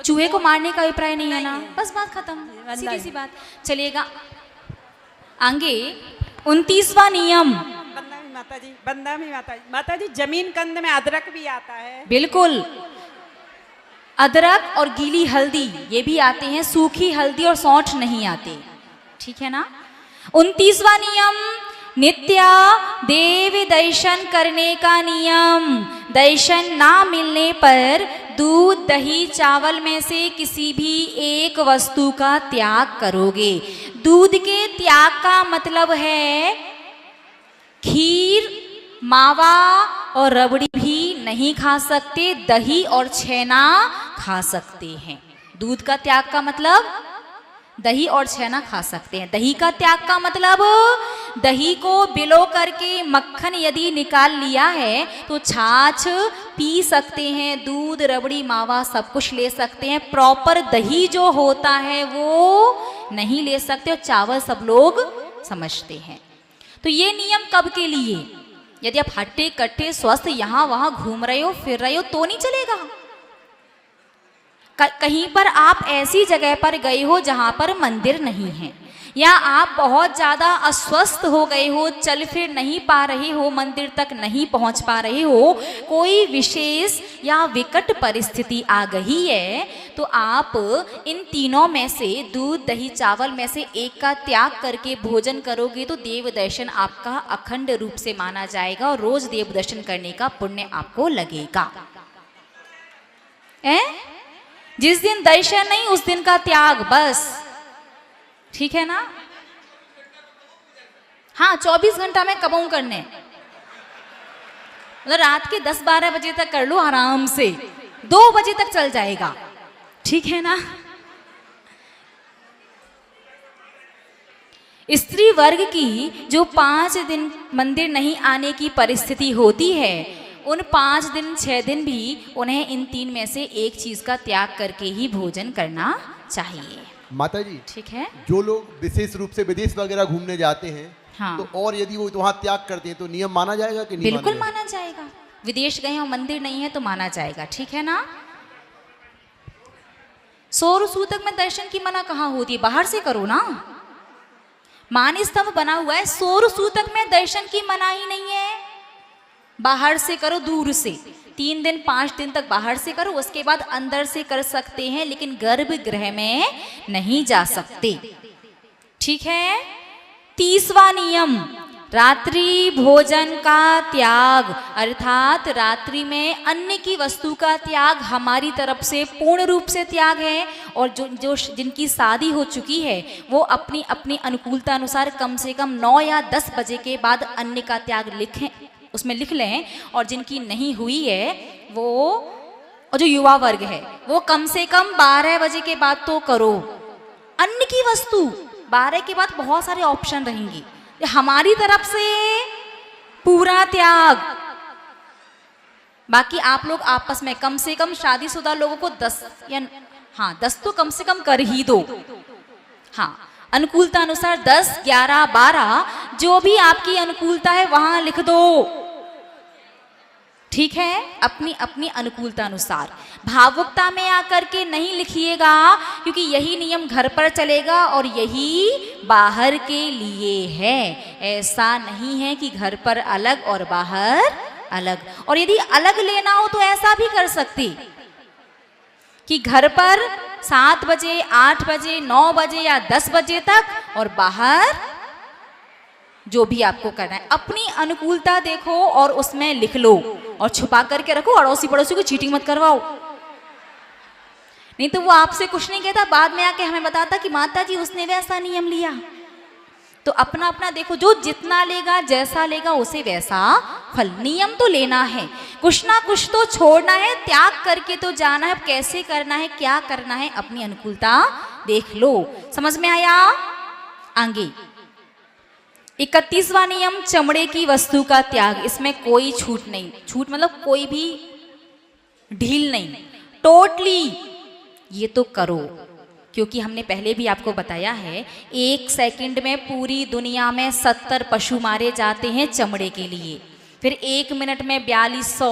चूहे को मारने का अभिप्राय नहीं है ना, बस बात खत्म, सीधी सी बात। चलिएगा आगे 29वां नियम। माता जी जमीन कंद में अदरक भी आता है। बिल्कुल, अदरक और गीली हल्दी ये भी आते हैं, सूखी हल्दी और सौंठ नहीं आते, ठीक है ना। 29वां नियम, नित्य देव दर्शन करने का नियम। दर्शन ना मिलने पर दूध, दही, चावल में से किसी भी एक वस्तु का त्याग करोगे। दूध के त्याग का मतलब है खीर, मावा और रबड़ी भी नहीं खा सकते, दही और छेना खा सकते हैं। दूध का त्याग का मतलब दही और छेना खा सकते हैं। दही का त्याग का मतलब दही को बिलो करके मक्खन यदि निकाल लिया है तो छाछ पी सकते हैं, दूध, रबड़ी, मावा सब कुछ ले सकते हैं। प्रॉपर दही जो होता है वो नहीं ले सकते, और चावल सब लोग समझते हैं। तो ये नियम कब के लिए? यदि आप हट्टे कट्टे स्वस्थ यहाँ वहाँ घूम रहे हो, फिर रहे हो तो नहीं चलेगा। कहीं पर आप ऐसी जगह पर गए हो जहाँ पर मंदिर नहीं है, या आप बहुत ज़्यादा अस्वस्थ हो गए हो, चल फिर नहीं पा रहे हो, मंदिर तक नहीं पहुँच पा रहे हो, कोई विशेष या विकट परिस्थिति आ गई है, तो आप इन तीनों में से दूध, दही, चावल में से एक का त्याग करके भोजन करोगे तो देव दर्शन आपका अखंड रूप से माना जाएगा और रोज देव दर्शन करने का पुण्य आपको लगेगा। जिस दिन दर्शन नहीं उस दिन का त्याग, बस, ठीक है ना। हाँ, 24 घंटा में कबूं करने, मतलब रात के 10-12 बजे तक कर लो आराम से, 2 बजे तक चल जाएगा, ठीक है ना। स्त्री वर्ग की जो 5 दिन मंदिर नहीं आने की परिस्थिति होती है, उन 5 दिन 6 दिन भी उन्हें इन 3 में से एक चीज का त्याग करके ही भोजन करना चाहिए। माता जी, ठीक है। जो लोग विशेष रूप से विदेश वगैरह घूमने जाते हैं, हाँ, तो और यदि वो वहाँ त्याग करते हैं तो नियम माना जाएगा कि नहीं? बिल्कुल माना जाएगा। विदेश गए और मंदिर नहीं है तो माना जाएगा, ठीक है ना। सौर सूतक में दर्शन की मना कहाँ होती है? बाहर से करो ना। मान स्तंभ बना हुआ है, सौर सूतक में दर्शन की मनाही नहीं है, बाहर से करो, दूर से 3 दिन 5 दिन तक बाहर से करो, उसके बाद अंदर से कर सकते हैं, लेकिन गर्भगृह में नहीं जा सकते, ठीक है। 30वां नियम, रात्रि भोजन का त्याग, अर्थात रात्रि में अन्न की वस्तु का त्याग हमारी तरफ से पूर्ण रूप से त्याग है। और जो जिनकी शादी हो चुकी है वो अपनी अपनी अनुकूलता अनुसार कम से कम 9 या 10 बजे के बाद अन्न का त्याग लिखें, उसमें लिख लें। और जिनकी नहीं हुई है वो, और जो युवा वर्ग है वो कम से कम 12 बजे के बाद तो करो। अन्न की वस्तु 12 के बाद बहुत सारे ऑप्शन रहेंगे, हमारी तरफ से पूरा त्याग। बाकी आप लोग आपस में कम से कम शादीशुदा लोगों को 10 तो कम से कम कर ही दो। हाँ, अनुकूलता अनुसार 10, 11, 12 जो भी आपकी अनुकूलता है वहां लिख दो, ठीक है, अपनी अपनी अनुकूलता अनुसार। भावुकता में आकर के नहीं लिखिएगा, क्योंकि यही नियम घर पर चलेगा और यही बाहर के लिए है। ऐसा नहीं है कि घर पर अलग और बाहर अलग। और यदि अलग लेना हो तो ऐसा भी कर सकती कि घर पर 7 बजे, 8 बजे, 9 बजे या 10 बजे तक, और बाहर जो भी आपको करना है अपनी अनुकूलता देखो और उसमें लिख लो, और छुपा करके रखो, अड़ोसी पड़ोसी को चीटिंग मत करवाओ, नहीं तो वो आपसे कुछ नहीं कहता, बाद में आके हमें बताता कि माता जी उसने वैसा नियम लिया। तो अपना अपना देखो, जो जितना लेगा जैसा लेगा उसे वैसा फल। नियम तो लेना है, कुछ ना कुछ तो छोड़ना है, त्याग करके तो जाना है। कैसे करना है, क्या करना है, अपनी अनुकूलता देख लो। समझ में आया? आगे 31वां नियम, चमड़े की वस्तु का त्याग। इसमें कोई छूट नहीं, छूट मतलब कोई भी ढील नहीं, टोटली ये तो करो। क्योंकि हमने पहले भी आपको बताया है, 1 सेकंड में पूरी दुनिया में 70 पशु मारे जाते हैं चमड़े के लिए, फिर 1 मिनट में 4200,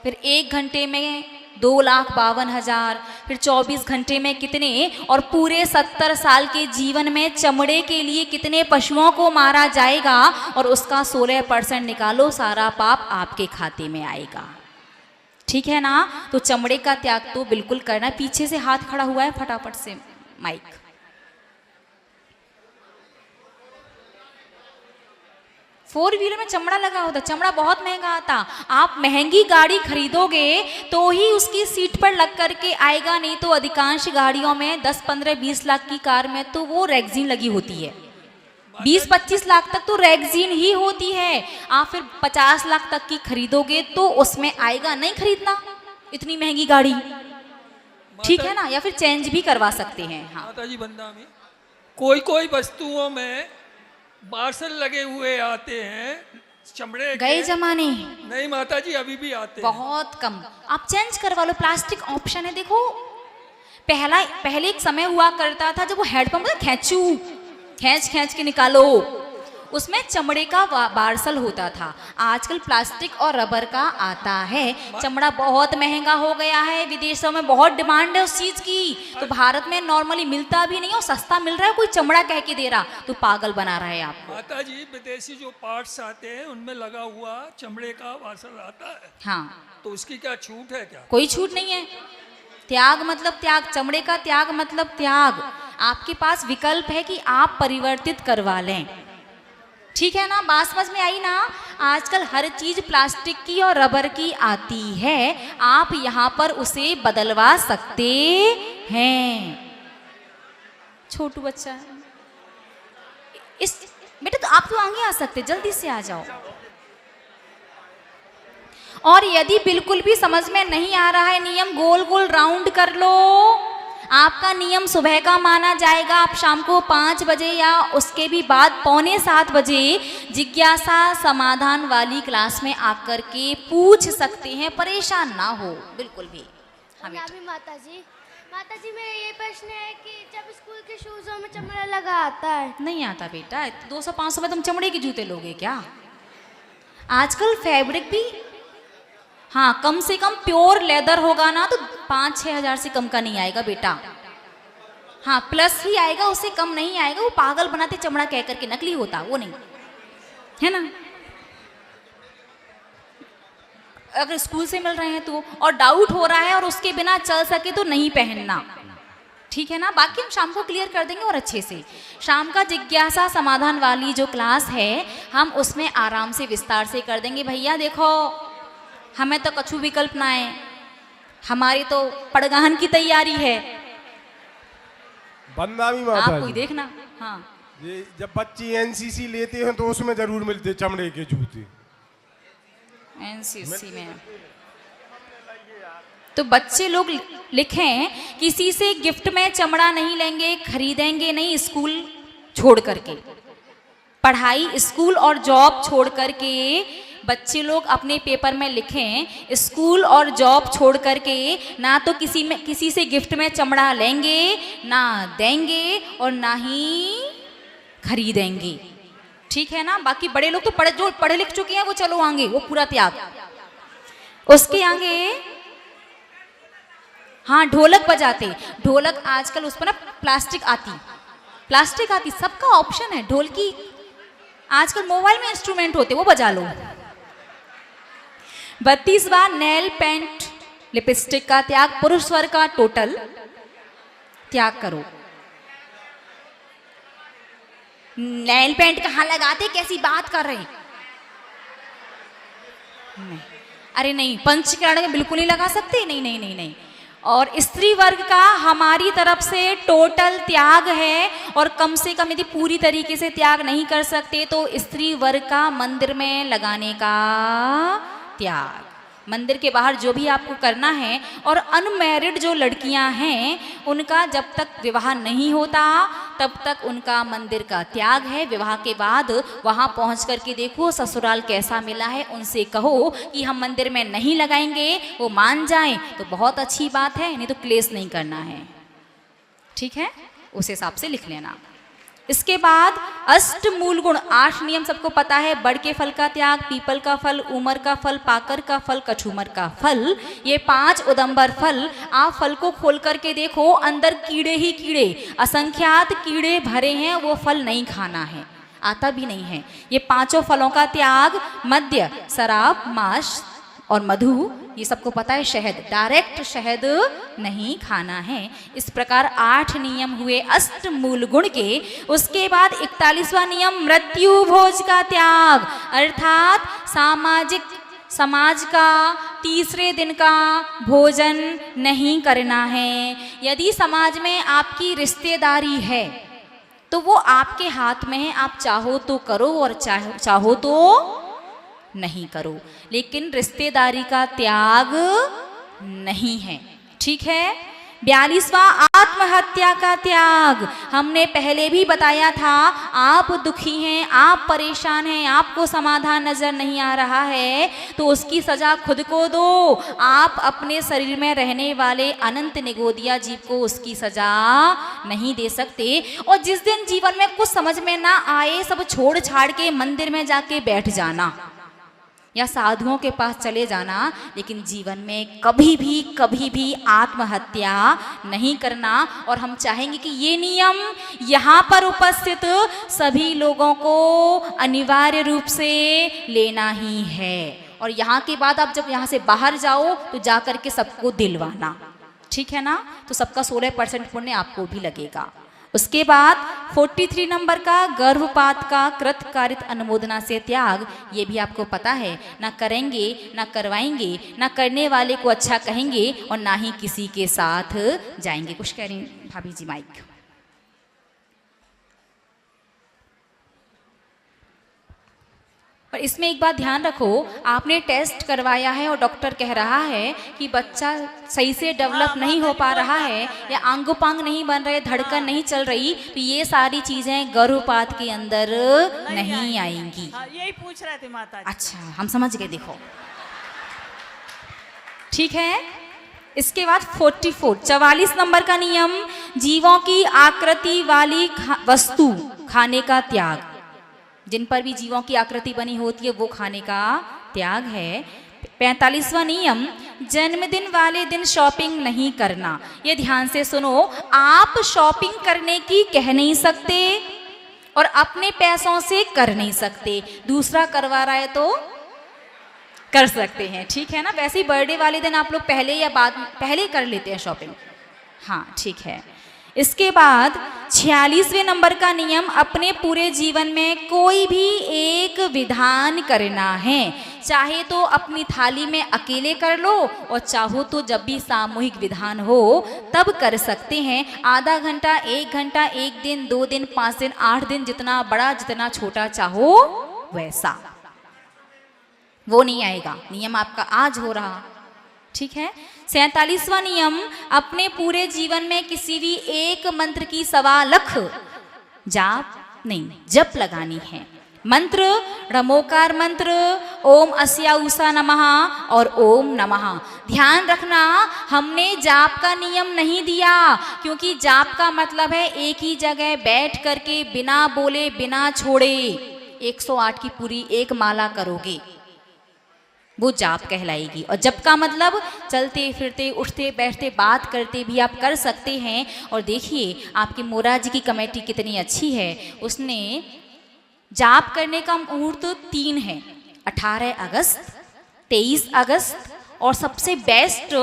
फिर 1 घंटे में 2,52,000, फिर 24 घंटे में कितने, और पूरे 70 साल के जीवन में चमड़े के लिए कितने पशुओं को मारा जाएगा, और उसका 16% निकालो, सारा पाप आपके खाते में आएगा। ठीक है ना। तो चमड़े का त्याग तो बिल्कुल करना। पीछे से हाथ खड़ा हुआ है, फटाफट से माइक। फोर व्हीलर में चमड़ा लगा होता, चमड़ा बहुत महंगा आता। आप महंगी गाड़ी खरीदोगे तो ही उसकी सीट पर लग करके आएगा, नहीं तो अधिकांश गाड़ियों में 10, 15, 20 लाख की कार में तो वो रेक्सीन लगी होती है। 20-25 लाख तक तो रेक्सीन ही होती है। आप फिर 50 लाख तक की खरीदोगे तो उसमें आएगा नहीं खरीदना इतनी महंगी गाड़ी, ठीक है ना। या फिर चेंज भी करवा सकते हैं। हाँ माता जी बंदा में कोई कोई वस्तुओं में पार्सल लगे हुए आते हैं चमड़े के। गए जमाने नहीं माता जी, अभी भी आते हैं। बहुत कम। आप चेंज करवा लो, प्लास्टिक ऑप्शन है। देखो पहले एक समय हुआ करता था जब वो हैंडपंप खींच खींच के निकालो, उसमें चमड़े का पार्सल होता था। आजकल प्लास्टिक और रबर का आता है। चमड़ा बहुत महंगा हो गया है, विदेशों में बहुत डिमांड है उस चीज की। तो भारत में नॉर्मली मिलता भी नहीं और सस्ता मिल रहा है, कोई चमड़ा कह के दे रहा तो पागल बना रहा है आपको। माता जी विदेशी जो पार्ट्स आते हैं उनमें लगा हुआ चमड़े का पार्सल आता है। हाँ, तो उसकी क्या छूट है क्या? कोई छूट नहीं है। त्याग मतलब त्याग, चमड़े का त्याग मतलब त्याग। आपके पास विकल्प है कि आप परिवर्तित करवा लें, ठीक है ना। बात समझ में आई ना। आजकल हर चीज प्लास्टिक की और रबर की आती है, आप यहाँ पर उसे बदलवा सकते हैं। छोटू बच्चा है इस बेटा, तो आप तो आगे आ सकते, जल्दी से आ जाओ। और यदि बिल्कुल भी समझ में नहीं आ रहा है नियम, गोल गोल राउंड कर लो। आपका नियम सुबह का माना जाएगा। आप शाम को 5 बजे या उसके भी बाद 6:45 बजे जिज्ञासा समाधान वाली क्लास में आकर के पूछ सकते हैं, परेशान ना हो बिल्कुल भी। हाँ बेटा। माता जी मेरा ये प्रश्न है कि जब स्कूल के शूजों में चमड़ा लगा आता है। नहीं आता बेटा, 200-500 में तुम चमड़े के जूते लोगे क्या? आजकल फैब्रिक भी, हाँ कम से कम प्योर लेदर होगा ना तो 5-6 हज़ार से कम का नहीं आएगा बेटा। हाँ प्लस ही आएगा, उससे कम नहीं आएगा। वो पागल बनाते चमड़ा कह करके, नकली होता वो नहीं है ना। अगर स्कूल से मिल रहे हैं तो, और डाउट हो रहा है और उसके बिना चल सके तो नहीं पहनना, ठीक है ना। बाकी हम शाम को क्लियर कर देंगे और अच्छे से। शाम का जिज्ञासा समाधान वाली जो क्लास है हम उसमें आराम से विस्तार से कर देंगे। भैया देखो, हमें तो कछु विकल्प ना है, हमारी तो पड़गाहन की तैयारी है। बंदा भी माता आप कोई देखना। हाँ, ये जब बच्ची एनसीसी लेते हैं तो उसमें जरूर मिलते चमड़े के जूते। एनसीसी में तो बच्चे लोग लिखें, किसी से गिफ्ट में चमड़ा नहीं लेंगे, खरीदेंगे नहीं, स्कूल छोड़ करके, पढ़ाई स्कूल और जॉब छोड़ करके बच्चे लोग अपने पेपर में लिखें, स्कूल और जॉब छोड़ करके ना तो किसी से गिफ्ट में चमड़ा लेंगे, ना देंगे और ना ही खरीदेंगे, ठीक है ना। बाकी बड़े लोग तो जो पढ़े लिख चुके हैं वो चलो आगे, वो पूरा त्याग। उसके आगे हाँ ढोलक बजाते, ढोलक आजकल उस पर ना प्लास्टिक आती, सबका ऑप्शन है। ढोलकी आजकल मोबाइल में इंस्ट्रूमेंट होते, वो बजा लो। 32वां नेल पेंट लिपस्टिक का त्याग, पुरुष वर्ग का टोटल त्याग करो। नेल पेंट कहाँ लगाते, कैसी बात कर रहे हैं? नहीं, अरे नहीं, पंचकर्ण में बिल्कुल नहीं लगा सकते, नहीं नहीं नहीं नहीं। और स्त्री वर्ग का हमारी तरफ से टोटल त्याग है। और कम से कम यदि पूरी तरीके से त्याग नहीं कर सकते तो स्त्री वर्ग का मंदिर में लगाने का त्याग, मंदिर के बाहर जो भी आपको करना है। और अनमैरिड जो लड़कियां हैं उनका जब तक विवाह नहीं होता तब तक उनका मंदिर का त्याग है। विवाह के बाद वहां पहुंच करके देखो ससुराल कैसा मिला है, उनसे कहो कि हम मंदिर में नहीं लगाएंगे, वो मान जाएं तो बहुत अच्छी बात है, नहीं तो क्लेश नहीं करना है, ठीक है। उस हिसाब से लिख लेना। इसके बाद अष्ट मूल गुण, 8 नियम सबको पता है। बड़ के फल का त्याग, पीपल का फल, उमर का फल, पाकर का फल, कछुमर का फल, ये 5 उदंबर फल। आप फल को खोल करके देखो, अंदर कीड़े ही कीड़े, असंख्यात कीड़े भरे हैं, वो फल नहीं खाना है, आता भी नहीं है। ये 5 फलों का त्याग, मद्य, शराब, मांस, और मधु, ये सबको पता है, शहद, डायरेक्ट शहद नहीं खाना है। इस प्रकार 8 नियम हुए अष्ट मूल गुण के। उसके बाद 41वां नियम मृत्यु भोज का त्याग, अर्थात समाज का तीसरे दिन का भोजन नहीं करना है। यदि समाज में आपकी रिश्तेदारी है तो वो आपके हाथ में है, आप चाहो तो करो और चाहो तो नहीं करो, लेकिन रिश्तेदारी का त्याग नहीं है। ठीक है। 42वां आत्महत्या का त्याग। हमने पहले भी बताया था, आप दुखी हैं, आप परेशान हैं, आपको समाधान नजर नहीं आ रहा है तो उसकी सजा खुद को दो। आप अपने शरीर में रहने वाले अनंत निगोदिया जीव को उसकी सजा नहीं दे सकते। और जिस दिन जीवन में कुछ समझ में ना आए, सब छोड़ छाड़ के मंदिर में जाके बैठ जाना या साधुओं के पास चले जाना, लेकिन जीवन में कभी भी आत्महत्या नहीं करना। और हम चाहेंगे कि ये नियम यहाँ पर उपस्थित सभी लोगों को अनिवार्य रूप से लेना ही है। और यहाँ के बाद आप जब यहाँ से बाहर जाओ तो जा कर के सबको दिलवाना, ठीक है ना। तो सबका 16% पुण्य आपको भी लगेगा। उसके बाद 43 नंबर का गर्भपात का कृत कारित अनुमोदना से त्याग। ये भी आपको पता है, ना करेंगे ना करवाएंगे, ना करने वाले को अच्छा कहेंगे और ना ही किसी के साथ जाएंगे। कुछ कह रही भाभी जी, माइक। पर इसमें एक बात ध्यान रखो, आपने टेस्ट करवाया है और डॉक्टर कह रहा है कि बच्चा सही से डेवलप नहीं हो पा रहा है या आंगोपांग नहीं बन रहे, धड़कन नहीं चल रही, तो ये सारी चीजें गर्भपात के अंदर नहीं आएंगी। यही पूछ रहे थे माता जी। अच्छा, हम समझ गए। देखो, ठीक है। इसके बाद 44 नंबर का नियम, जीवों की आकृति वाली वस्तु खाने का त्याग। जिन पर भी जीवों की आकृति बनी होती है वो खाने का त्याग है। 45वां नियम, जन्मदिन वाले दिन शॉपिंग नहीं करना। ये ध्यान से सुनो, आप शॉपिंग करने की कह नहीं सकते और अपने पैसों से कर नहीं सकते। दूसरा करवा रहा है तो कर सकते हैं, ठीक है ना। वैसे ही बर्थडे वाले दिन आप लोग पहले या बाद पहले कर लेते हैं शॉपिंग, हाँ ठीक है। इसके बाद 46वें नंबर का नियम, अपने पूरे जीवन में कोई भी एक विधान करना है। चाहे तो अपनी थाली में अकेले कर लो और चाहो तो जब भी सामूहिक विधान हो तब कर सकते हैं। आधा घंटा, 1 घंटा, 1 दिन, 2 दिन, 5 दिन, 8 दिन, जितना बड़ा जितना छोटा चाहो वैसा। वो नहीं आएगा, नियम आपका आज हो रहा, ठीक है। 47वां नियम, अपने पूरे जीवन में किसी भी एक मंत्र की 1.25 लाख जप लगानी है। मंत्र णमोकार मंत्र, ओम अस्या उषा नमः और ओम नमः। ध्यान रखना, हमने जाप का नियम नहीं दिया, क्योंकि जाप का मतलब है एक ही जगह बैठ करके बिना बोले बिना छोड़े 108 की पूरी एक माला करोगे, वो जाप कहलाएगी। और जप का मतलब चलते फिरते उठते बैठते बात करते भी आप कर सकते हैं। और देखिए आपकी मोरा जी की कमेटी कितनी अच्छी है, उसने जाप करने का मुहूर्त 3 है, 18 अगस्त, 23 अगस्त और सबसे बेस्ट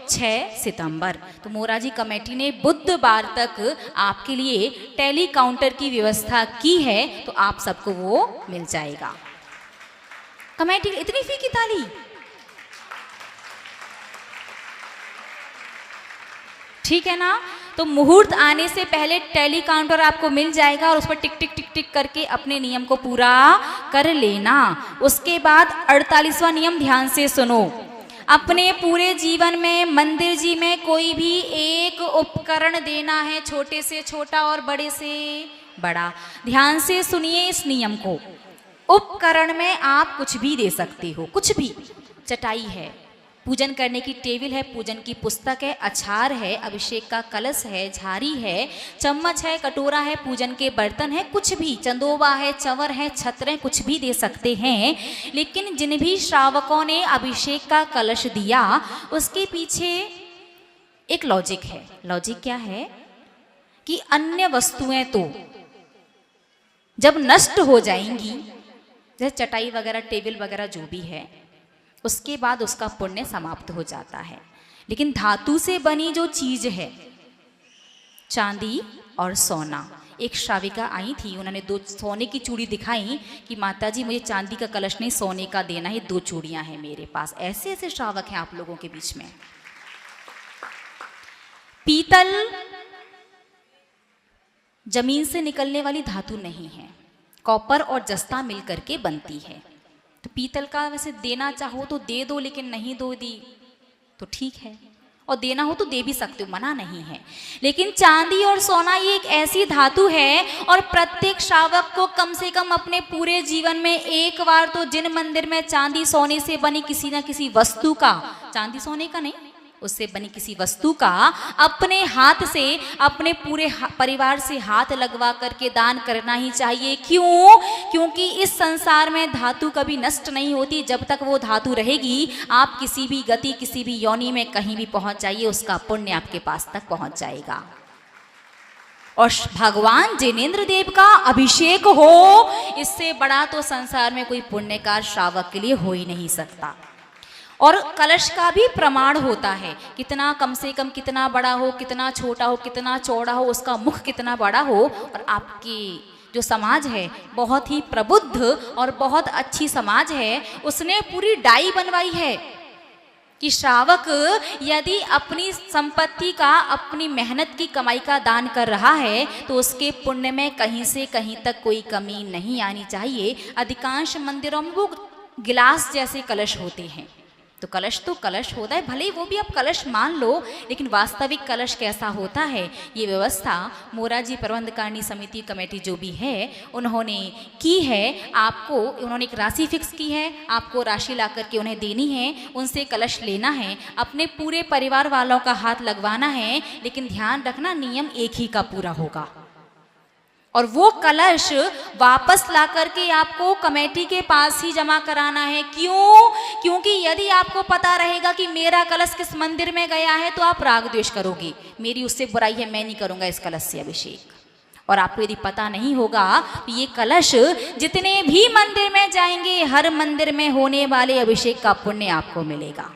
6 सितंबर। तो मोरा जी कमेटी ने बुधवार तक आपके लिए टेली काउंटर की व्यवस्था की है, तो आप सबको वो मिल जाएगा। कमेटी इतनी फी की ताली, ठीक है ना। तो मुहूर्त आने से पहले टेली काउंटर आपको मिल जाएगा और उस पर टिक टिक टिक टिक करके अपने नियम को पूरा कर लेना। उसके बाद 48वां नियम ध्यान से सुनो, अपने पूरे जीवन में मंदिर जी में कोई भी एक उपकरण देना है, छोटे से छोटा और बड़े से बड़ा। ध्यान से सुनिए इस नियम को। उपकरण में आप कुछ भी दे सकते हो, कुछ भी। चटाई है, पूजन करने की टेबल है, पूजन की पुस्तक है, अछार है, अभिषेक का कलश है, झारी है, चम्मच है, कटोरा है, पूजन के बर्तन है, कुछ भी, चंदोबा है, चंवर है, छत्र है, कुछ भी दे सकते हैं। लेकिन जिन भी श्रावकों ने अभिषेक का कलश दिया उसके पीछे एक लॉजिक है। लॉजिक क्या है कि अन्य वस्तुएं तो जब नष्ट हो जाएंगी, जैसे चटाई वगैरह, टेबल वगैरह जो भी है, उसके बाद उसका पुण्य समाप्त हो जाता है। लेकिन धातु से बनी जो चीज है, चांदी और सोना, एक श्राविका आई थी, उन्होंने 2 सोने की चूड़ी दिखाई कि माता जी मुझे चांदी का कलश नहीं सोने का देना है, 2 चूड़ियां हैं मेरे पास। ऐसे ऐसे श्रावक हैं आप लोगों के बीच में। पीतल जमीन से निकलने वाली धातु नहीं है, कॉपर और जस्ता मिलकर के बनती है। तो पीतल का वैसे देना चाहो तो दे दो, लेकिन नहीं दो दी तो ठीक है, और देना हो तो दे भी सकते हो, मना नहीं है। लेकिन चांदी और सोना ये एक ऐसी धातु है, और प्रत्येक श्रावक को कम से कम अपने पूरे जीवन में एक बार तो जिन मंदिर में चांदी सोने से बनी किसी न किसी वस्तु का, चांदी सोने का नहीं, उससे बनी किसी वस्तु का अपने हाथ से, अपने पूरे परिवार से हाथ लगवा करके दान करना ही चाहिए। क्यों? क्योंकि इस संसार में धातु कभी नष्ट नहीं होती। जब तक वो धातु रहेगी, आप किसी भी गति, किसी भी योनि में कहीं भी पहुंच जाइए, उसका पुण्य आपके पास तक पहुंच जाएगा। और भगवान जिनेंद्र देव का अभिषेक हो, इससे बड़ा तो संसार में कोई पुण्यकार श्रावक के लिए हो ही नहीं सकता। और कलश का भी प्रमाण होता है, कितना कम से कम कितना बड़ा हो, कितना छोटा हो, कितना चौड़ा हो, उसका मुख कितना बड़ा हो। और आपकी जो समाज है बहुत ही प्रबुद्ध और बहुत अच्छी समाज है, उसने पूरी डाई बनवाई है कि श्रावक यदि अपनी संपत्ति का, अपनी मेहनत की कमाई का दान कर रहा है तो उसके पुण्य में कहीं से कहीं तक कोई कमी नहीं आनी चाहिए। अधिकांश मंदिरों में वो गिलास जैसे कलश होते हैं, तो कलश तो कलश होता है, भले ही वो भी आप कलश मान लो, लेकिन वास्तविक कलश कैसा होता है, ये व्यवस्था मोराजी प्रबंधकारिणी समिति कमेटी जो भी है उन्होंने की है। आपको उन्होंने एक राशि फिक्स की है, आपको राशि ला करके उन्हें देनी है, उनसे कलश लेना है, अपने पूरे परिवार वालों का हाथ लगवाना है। लेकिन ध्यान रखना, नियम एक ही का पूरा होगा, और वो कलश वापस ला करके आपको कमेटी के पास ही जमा कराना है। क्यों? क्योंकि यदि आपको पता रहेगा कि मेरा कलश किस मंदिर में गया है तो आप राग द्वेष करोगे, मेरी उससे बुराई है, मैं नहीं करूंगा इस कलश से अभिषेक। और आपको यदि पता नहीं होगा तो ये कलश जितने भी मंदिर में जाएंगे, हर मंदिर में होने वाले अभिषेक का पुण्य आपको मिलेगा।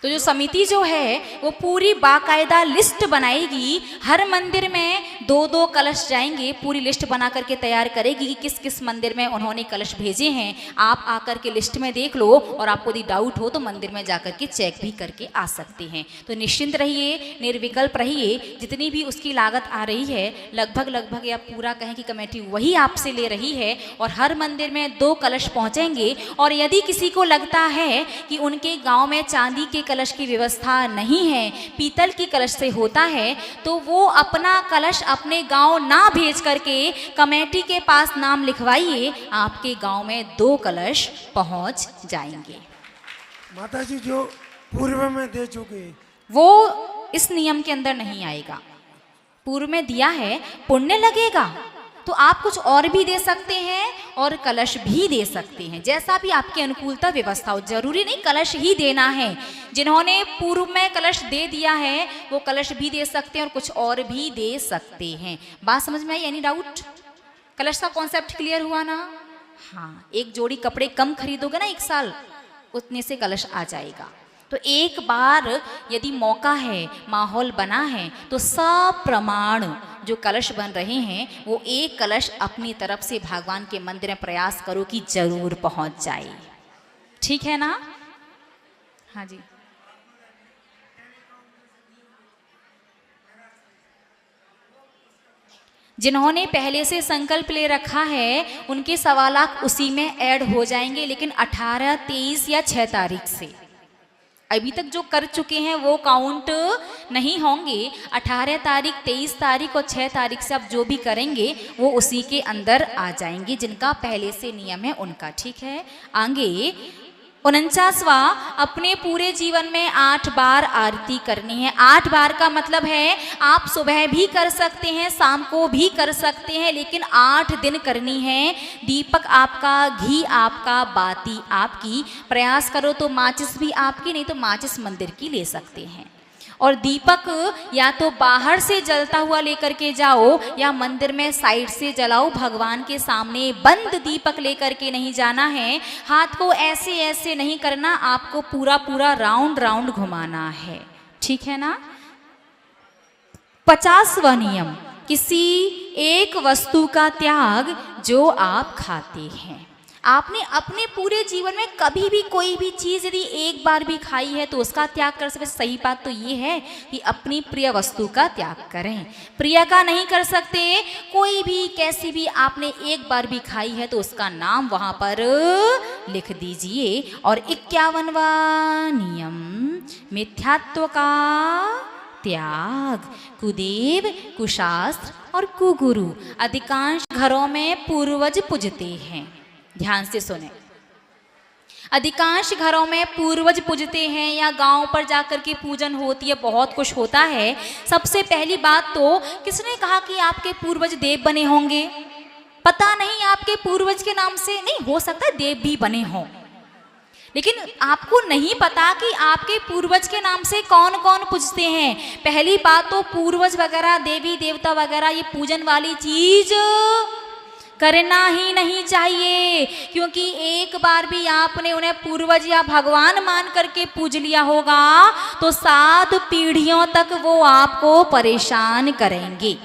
तो जो समिति जो है वो पूरी बाकायदा लिस्ट बनाएगी, हर मंदिर में 2-2 कलश जाएंगे, पूरी लिस्ट बना करके तैयार करेगी कि किस किस मंदिर में उन्होंने कलश भेजे हैं। आप आकर के लिस्ट में देख लो, और आपको यदि डाउट हो तो मंदिर में जाकर के चेक भी करके आ सकते हैं। तो निश्चिंत रहिए, निर्विकल्प रहिए। जितनी भी उसकी लागत आ रही है, लगभग या पूरा कहें कि कमेटी वही आपसे ले रही है, और हर मंदिर में 2 कलश पहुँचेंगे। और यदि किसी को लगता है कि उनके गाँव में चांदी के कलश की व्यवस्था नहीं है, पीतल की कलश से होता है, तो वो अपना कलश अपने गांव ना भेज करके कमेटी के पास नाम लिखवाइए, आपके गांव में 2 कलश पहुंच जाएंगे। माता जी जो पूर्व में दे चुके वो इस नियम के अंदर नहीं आएगा। पूर्व में दिया है, पुण्य लगेगा तो आप कुछ और भी दे सकते हैं और कलश भी दे सकते हैं, जैसा भी आपकी अनुकूलता व्यवस्था हो। जरूरी नहीं कलश ही देना है। जिन्होंने पूर्व में कलश दे दिया है वो कलश भी दे सकते हैं और कुछ और भी दे सकते हैं। बात समझ में आई? Any doubt? कलश का कॉन्सेप्ट क्लियर हुआ ना? हाँ, एक जोड़ी कपड़े कम खरीदोगे ना 1 साल, उतने से कलश आ जाएगा। तो एक बार यदि मौका है, माहौल बना है, तो सब प्रमाण जो कलश बन रहे हैं वो एक कलश अपनी तरफ से भगवान के मंदिर में प्रयास करो कि जरूर पहुंच जाए। ठीक है ना? हाँ जी। जिन्होंने पहले से संकल्प ले रखा है उनके 1.25 लाख उसी में ऐड हो जाएंगे, लेकिन 18, 23 या 6 तारीख से। अभी तक जो कर चुके हैं वो काउंट नहीं होंगे। 18 तारीख, 23 तारीख और 6 तारीख से आप जो भी करेंगे वो उसी के अंदर आ जाएंगे, जिनका पहले से नियम है उनका। ठीक है? आगे 49वां, अपने पूरे जीवन में 8 बार आरती करनी है। 8 बार का मतलब है आप सुबह भी कर सकते हैं, शाम को भी कर सकते हैं, लेकिन 8 दिन करनी है। दीपक आपका, घी आपका, बाती आपकी। प्रयास करो तो माचिस भी आपकी, नहीं तो माचिस मंदिर की ले सकते हैं। और दीपक या तो बाहर से जलता हुआ लेकर के जाओ या मंदिर में साइड से जलाओ, भगवान के सामने बंद दीपक लेकर के नहीं जाना है। हाथ को ऐसे ऐसे नहीं करना, आपको पूरा पूरा राउंड राउंड घुमाना है, ठीक है ना। 50वां नियम, किसी एक वस्तु का त्याग जो आप खाते हैं। आपने अपने पूरे जीवन में कभी भी कोई भी चीज़ यदि एक बार भी खाई है तो उसका त्याग कर सकते। सही बात तो ये है कि अपनी प्रिय वस्तु का त्याग करें, प्रिय का नहीं कर सकते। कोई भी कैसी भी आपने एक बार भी खाई है तो उसका नाम वहाँ पर लिख दीजिए। और 51वां नियम, मिथ्यात्व का त्याग। कुदेव, कुशास्त्र और कुगुरु अधिकांश घरों में पूर्वज पूजते हैं। ध्यान से सुने, अधिकांश घरों में पूर्वज पूजते हैं या गांव पर जाकर के पूजन होती है, बहुत कुछ होता है। सबसे पहली बात तो किसने कहा कि आपके पूर्वज देव बने होंगे? पता नहीं, आपके पूर्वज के नाम से नहीं, हो सकता है देव भी बने हों, लेकिन आपको नहीं पता कि आपके पूर्वज के नाम से कौन कौन पूजते हैं। पहली बात तो पूर्वज वगैरह, देवी देवता वगैरह, ये पूजन वाली चीज करना ही नहीं चाहिए, क्योंकि एक बार भी आपने उन्हें पूर्वज या भगवान मान करके पूज लिया होगा तो 7 पीढ़ियों तक वो आपको परेशान करेंगे।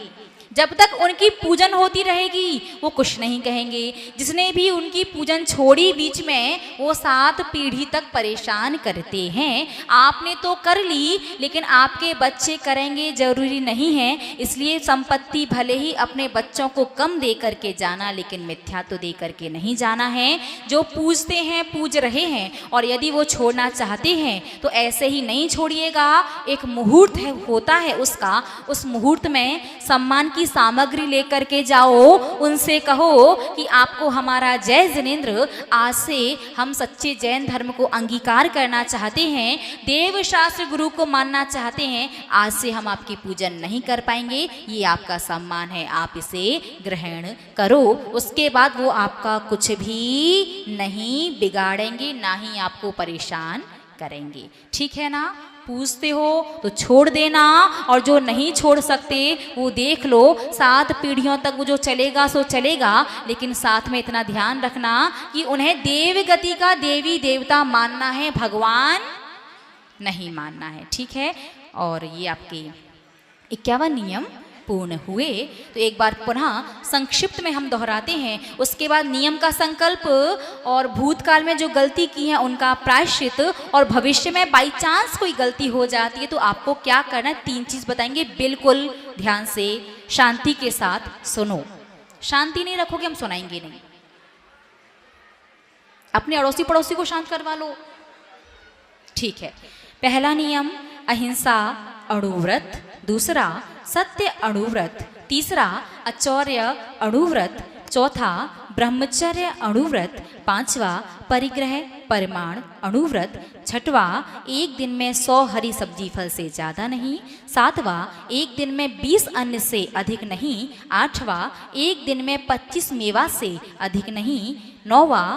जब तक उनकी पूजन होती रहेगी वो कुछ नहीं कहेंगे। जिसने भी उनकी पूजन छोड़ी बीच में, वो 7 पीढ़ी तक परेशान करते हैं। आपने तो कर ली, लेकिन आपके बच्चे करेंगे जरूरी नहीं है। इसलिए संपत्ति भले ही अपने बच्चों को कम दे करके जाना, लेकिन मिथ्या तो दे करके नहीं जाना है। जो पूजते हैं पूज रहे हैं, और यदि वो छोड़ना चाहते हैं तो ऐसे ही नहीं छोड़िएगा। एक मुहूर्त होता है उसका, उस मुहूर्त में सम्मान की सामग्री लेकर के जाओ, उनसे कहो कि आपको हमारा जय जिनेंद्र, आज से हम सच्चे जैन धर्म को अंगीकार करना चाहते हैं, देव शास्त्र गुरु को मानना चाहते हैं, आज से हम आपकी पूजन नहीं कर पाएंगे, ये आपका सम्मान है, आप इसे ग्रहण करो। उसके बाद वो आपका कुछ भी नहीं बिगाड़ेंगे, ना ही आपको परेशान करेंगे, ठीक है ना। पूछते हो तो छोड़ देना, और जो नहीं छोड़ सकते वो देख लो, 7 पीढ़ियों तक वो जो चलेगा सो चलेगा, लेकिन साथ में इतना ध्यान रखना कि उन्हें देव गति का देवी देवता मानना है, भगवान नहीं मानना है, ठीक है। और ये आपके 51 नियम पूर्ण हुए। तो एक बार पुनः संक्षिप्त में हम दोहराते हैं, उसके बाद नियम का संकल्प और भूतकाल में जो गलती की है उनका प्रायश्चित, और भविष्य में बाई चांस कोई गलती हो जाती है तो आपको क्या करना है, 3 चीज बताएंगे। बिल्कुल ध्यान से शांति के साथ सुनो। शांति नहीं रखोगे हम सुनाएंगे नहीं। अपने अड़ोसी पड़ोसी को शांत करवा लो, ठीक है। पहला नियम अहिंसा अणुव्रत, दूसरा सत्य अणुव्रत, तीसरा अचौर्य अणुव्रत, चौथा ब्रह्मचर्य अणुव्रत, 5वां परिग्रह परिमाण अणुव्रत, 6वां एक दिन में 100 हरी सब्जी फल से ज़्यादा नहीं, 7वां एक दिन में 20 अन्न से अधिक नहीं, 8वां एक दिन में 25 मेवा से अधिक नहीं, 9वां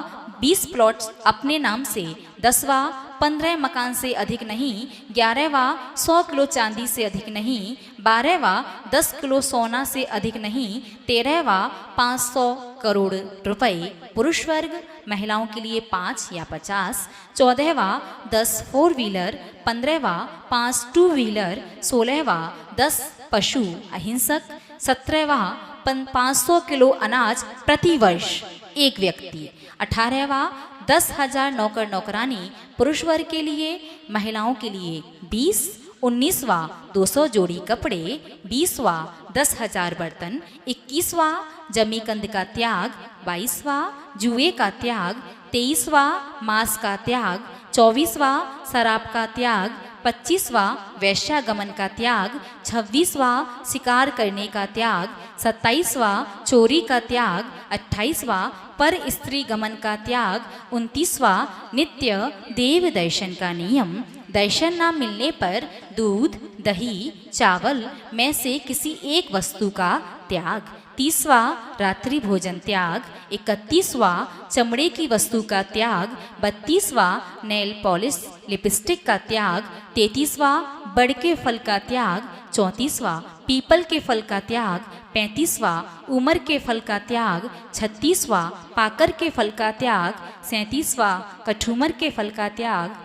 20 प्लॉट्स अपने नाम से, 10वां 15 मकान से अधिक नहीं, 11वां 100 किलो चांदी से अधिक नहीं, 12वां 10 किलो सोना से अधिक नहीं, 13वां 500 करोड़ रुपए पुरुष वर्ग, महिलाओं के लिए 5 या 50, 14वां 10 4 व्हीलर, 15वां 5 2 व्हीलर, 16वां 10 पशु अहिंसक, 17वां 500 किलो अनाज प्रति वर्ष एक व्यक्ति, 18वां 10,000 नौकर नौकरानी पुरुष वर्ग के लिए, महिलाओं के लिए 20, 19वां 200 जोड़ी कपड़े, 20वां 10,000 बर्तन, 21वां जमी कंद का त्याग, 22वां जुए का त्याग, 23वां मांस का त्याग, 24वां शराब का त्याग, 25वां वैश्यागमन का त्याग, 26वां शिकार करने का त्याग, 27वां चोरी का त्याग, 28वां पर स्त्री गमन का त्याग, 29वां नित्य देव दर्शन का नियम, दर्शन न मिलने पर दूध दही चावल में से किसी एक वस्तु का त्याग, 30वां रात्रि भोजन त्याग, 31वां चमड़े की वस्तु का त्याग, 32वां नेल पॉलिश लिपस्टिक का त्याग, 33वां बड़ के फल का त्याग, 34वां पीपल के फल का त्याग, 35वां उमर के फल का त्याग, 36वां पाकर के फल का त्याग, 37वां कठूमर के फल का त्याग,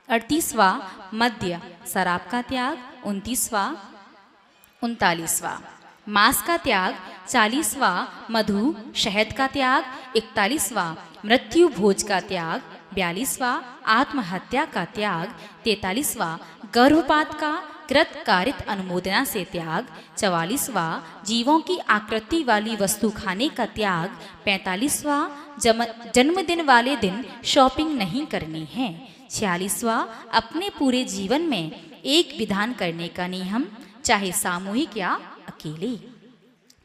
38वां मद्य शराब का त्याग, 39वां मांस का त्याग, 40वां मधु शहद का त्याग, 41वां मृत्यु भोज का त्याग, 42वां आत्महत्या का त्याग, 43वां गर्भपात का कृत कारित अनुमोदना से त्याग, 44वां जीवों की आकृति वाली वस्तु खाने का त्याग, 45वां जन्मदिन वाले दिन शॉपिंग नहीं करनी है, 46वां अपने पूरे जीवन में एक विधान करने का नियम, चाहे सामूहिक या अकेले,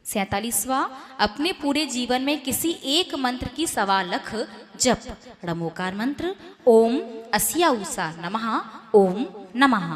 47वां अपने पूरे जीवन में किसी एक मंत्र की 1.25 लाख जप, ड़मोकार मंत्र ओम अस्या उषा नमः ओम नमः।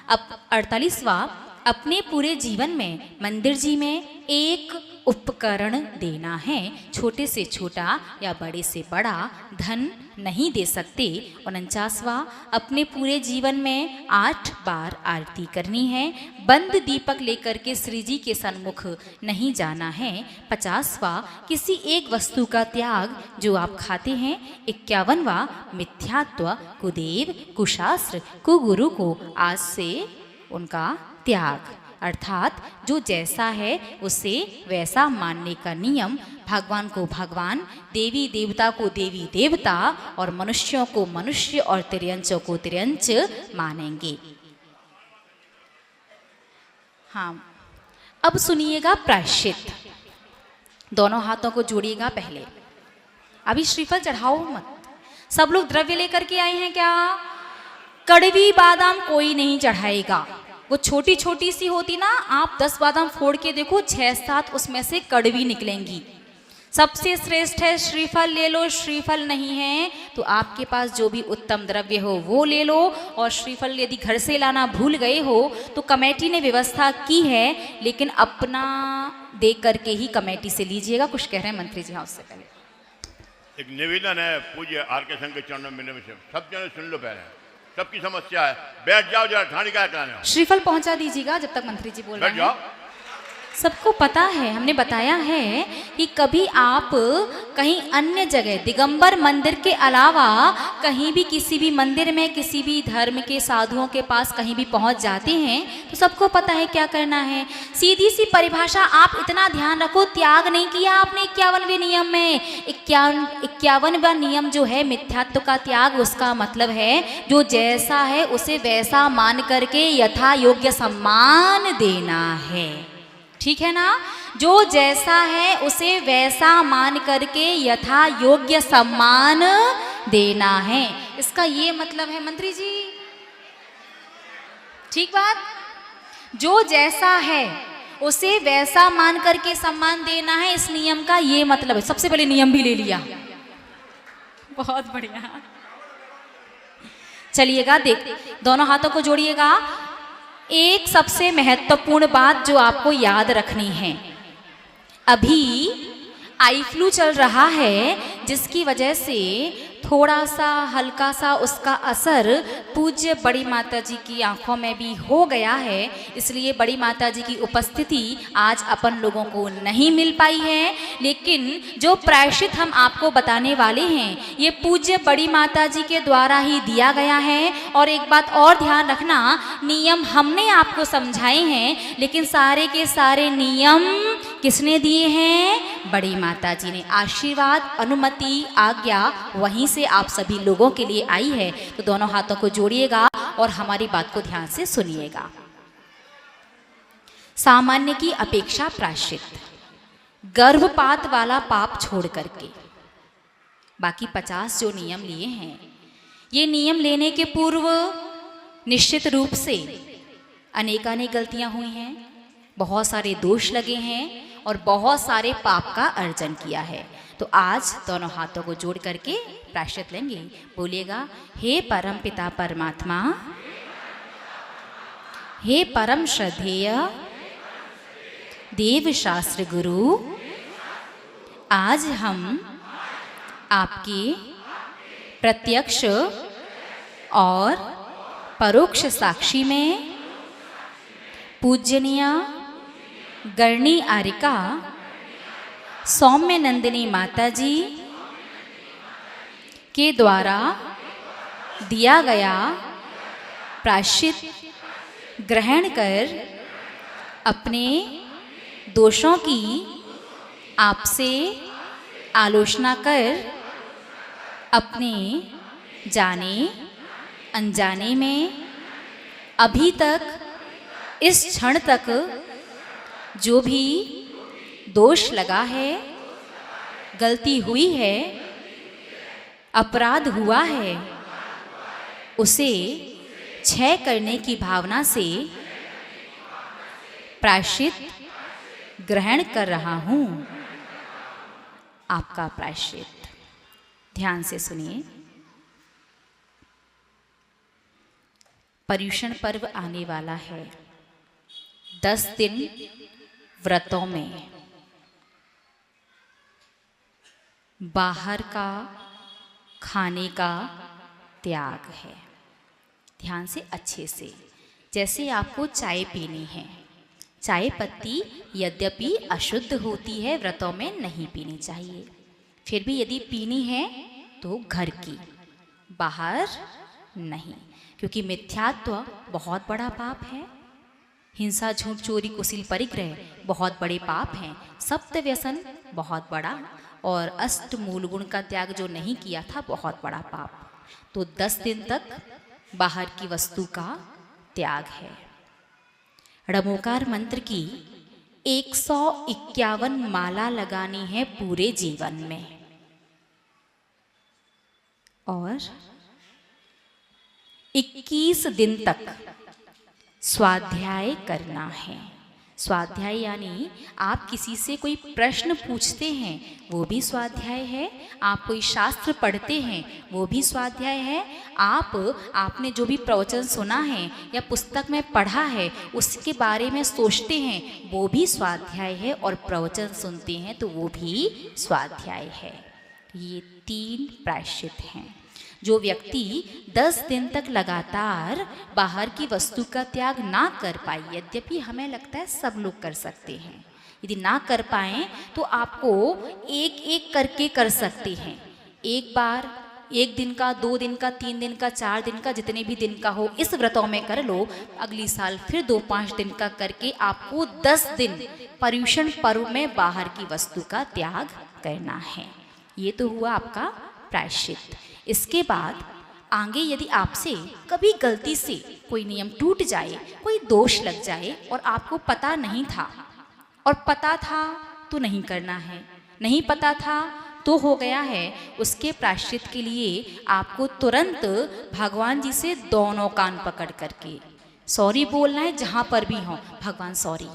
अब 48वां अपने पूरे जीवन में मंदिर जी में एक उपकरण देना है, छोटे से छोटा या बड़े से बड़ा, धन नहीं दे सकते। 49वां अपने पूरे जीवन में 8 बार आरती करनी है, बंद दीपक लेकर के श्री जी के सन्मुख नहीं जाना है। 50वां किसी एक वस्तु का त्याग जो आप खाते हैं। 51वां मिथ्यात्व, कुदेव, कुशास्त्र, कुगुरु को आज से उनका त्याग, अर्थात जो जैसा है उसे वैसा मानने का नियम। भगवान को भगवान, देवी देवता को देवी देवता और मनुष्यों को मनुष्य और तिर्यंचों को तिर्यंच मानेंगे। हाँ, अब सुनिएगा प्रायश्चित। दोनों हाथों को जोड़िएगा पहले। अभी श्रीफल चढ़ाओ मत। सब लोग द्रव्य लेकर के आए हैं क्या? कड़वी बादाम कोई नहीं चढ़ाएगा, वो छोटी छोटी सी होती ना, आप 10 बादाम फोड़ के देखो 6-7 उसमें से कड़वी निकलेंगी। सबसे श्रेष्ठ है श्रीफल ले लो। श्रीफल नहीं है तो आपके पास जो भी उत्तम द्रव्य हो वो ले लो। और श्रीफल यदि घर से लाना भूल गए हो तो कमेटी ने व्यवस्था की है, लेकिन अपना दे करके ही कमेटी से लीजिएगा। कुछ कह रहे हैं मंत्री जी? हाँ, उससे पहले एक निवेदन है पूज्य आर के संघ के चरणों में, सब जने सुन लो, पहले सबकी समस्या है, बैठ जाओ जरा, ठानी का कराने। श्रीफल पहुंचा दीजिएगा जब तक मंत्री जी बोल रहे हैं। बैठ जाओ। सबको पता है, हमने बताया है कि कभी आप कहीं अन्य जगह दिगंबर मंदिर के अलावा कहीं भी किसी भी मंदिर में किसी भी धर्म के साधुओं के पास कहीं भी पहुंच जाते हैं तो सबको पता है क्या करना है। सीधी सी परिभाषा, आप इतना ध्यान रखो, त्याग नहीं किया आपने 51वें नियम में। 51वां नियम जो है मिथ्यात्व का त्याग, उसका मतलब है जो जैसा है उसे वैसा मान करके यथा योग्य सम्मान देना है। ठीक है ना? जो जैसा है उसे वैसा मान करके यथा योग्य सम्मान देना है। इसका ये मतलब है मंत्री जी, ठीक बात? जो जैसा है उसे वैसा मान करके सम्मान देना है, इस नियम का ये मतलब है। सबसे पहले नियम भी ले लिया, बहुत बढ़िया। चलिएगा, देख, दोनों हाथों को जोड़िएगा। एक सबसे महत्वपूर्ण बात जो आपको याद रखनी है, अभी आई फ्लू चल रहा है जिसकी वजह से थोड़ा सा हल्का सा उसका असर पूज्य बड़ी माता जी की आंखों में भी हो गया है। इसलिए बड़ी माता जी की उपस्थिति आज अपन लोगों को नहीं मिल पाई है, लेकिन जो प्रायश्चित हम आपको बताने वाले हैं ये पूज्य बड़ी माता जी के द्वारा ही दिया गया है। और एक बात और ध्यान रखना, नियम हमने आपको समझाए हैं, लेकिन सारे के सारे नियम किसने दिए हैं? बड़ी माता जी ने। आशीर्वाद, अनुमति, आज्ञा वहीं से आप सभी लोगों के लिए आई है। तो दोनों हाथों को जोड़िएगा और हमारी बात को ध्यान से सुनिएगा। सामान्य की अपेक्षा प्रायश्चित, गर्भपात वाला पाप छोड़ करके बाकी 50 जो नियम लिए हैं, ये नियम लेने के पूर्व निश्चित रूप से अनेकानेक गलतियां हुई हैं, बहुत सारे दोष लगे हैं और बहुत सारे पाप का अर्जन किया है। तो आज दोनों हाथों को जोड़ करके प्रायश्चित लेंगे। बोलिएगा, हे परम पिता परमात्मा, हे परम श्रद्धेय देव शास्त्र गुरु, आज हम आपके प्रत्यक्ष और परोक्ष साक्षी में पूजनीय गरणी आर्यका सौम्य नंदिनी माता जी के द्वारा दिया गया प्रायश्चित ग्रहण कर अपने दोषों की आपसे आलोचना कर अपने जाने अनजाने में अभी तक इस क्षण तक जो भी दोष लगा है, गलती हुई है, अपराध हुआ है, उसे क्षय करने की भावना से प्रायश्चित ग्रहण कर रहा हूं। आपका प्रायश्चित ध्यान से सुनिए। पर्युषण पर्व आने वाला है। 10 दिन व्रतों में बाहर का खाने का त्याग है। ध्यान से अच्छे से, जैसे आपको चाय पीनी है, चाय पत्ती यद्यपि अशुद्ध होती है, व्रतों में नहीं पीनी चाहिए, फिर भी यदि पीनी है तो घर की, बाहर नहीं, क्योंकि मिथ्यात्व बहुत बड़ा पाप है। हिंसा, झूठ, चोरी, कुशील, परिग्रह बहुत बड़े पाप हैं। सप्त व्यसन बहुत बड़ा, और अष्ट मूल गुण का त्याग जो नहीं किया था बहुत बड़ा पाप। तो 10 दिन तक बाहर की वस्तु का त्याग है। ड़मोकार मंत्र की 151 माला लगानी है पूरे जीवन में, और 21 दिन तक स्वाध्याय करना है। स्वाध्याय यानी आप किसी से कोई प्रश्न पूछते हैं वो भी स्वाध्याय है, आप कोई शास्त्र पढ़ते हैं वो भी स्वाध्याय है, आपने जो भी प्रवचन सुना है या पुस्तक में पढ़ा है उसके बारे में सोचते हैं वो भी स्वाध्याय है, और प्रवचन सुनते हैं तो वो भी स्वाध्याय है। ये 3 प्रायश्चित हैं। जो व्यक्ति 10 दिन तक लगातार बाहर की वस्तु का त्याग ना कर पाए, यद्यपि हमें लगता है सब लोग कर सकते हैं, यदि ना कर पाए तो आपको एक एक करके कर सकते हैं। एक बार 1 दिन का, 2 दिन का, 3 दिन का, 4 दिन का, जितने भी दिन का हो इस व्रतों में कर लो। अगली साल फिर 2-5 दिन का करके आपको 10 दिन पर्युषण पर्व में बाहर की वस्तु का त्याग करना है। ये तो हुआ आपका प्रायश्चित। इसके बाद आगे यदि आपसे कभी गलती से कोई नियम टूट जाए, कोई दोष लग जाए और आपको पता नहीं था, और पता था तो नहीं करना है, नहीं पता था तो हो गया है, उसके प्रायश्चित के लिए आपको तुरंत भगवान जी से दोनों कान पकड़ करके सॉरी बोलना है। जहाँ पर भी हो, भगवान सॉरी,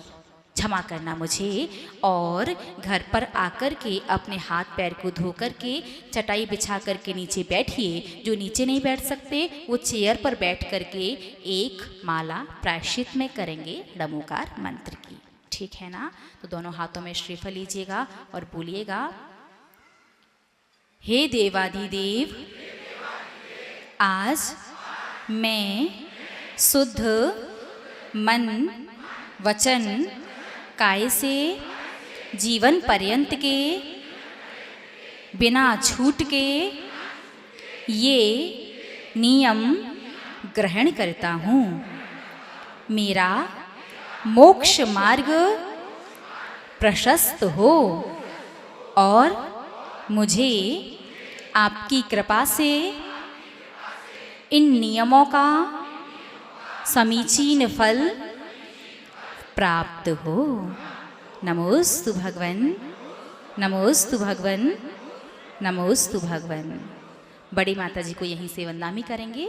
क्षमा करना मुझे, और घर पर आकर के अपने हाथ पैर को धो करके चटाई बिछा करके नीचे बैठिए। जो नीचे नहीं बैठ सकते वो चेयर पर बैठ करके एक माला प्रायश्चित में करेंगे ड़मोकार मंत्र की। ठीक है ना? तो दोनों हाथों में श्रीफल लीजिएगा और बोलिएगा, हे देवाधिदेव, आज मैं शुद्ध मन, वचन, काय से जीवन पर्यंत के बिना छूट के ये नियम ग्रहण करता हूँ। मेरा मोक्ष मार्ग प्रशस्त हो और मुझे आपकी कृपा से इन नियमों का समीचीन फल प्राप्त हो। नमोस्तु भगवन, नमोस्तु भगवन, नमोस्तु भगवन। बड़ी माता जी को यहीं से वंदनामी करेंगे।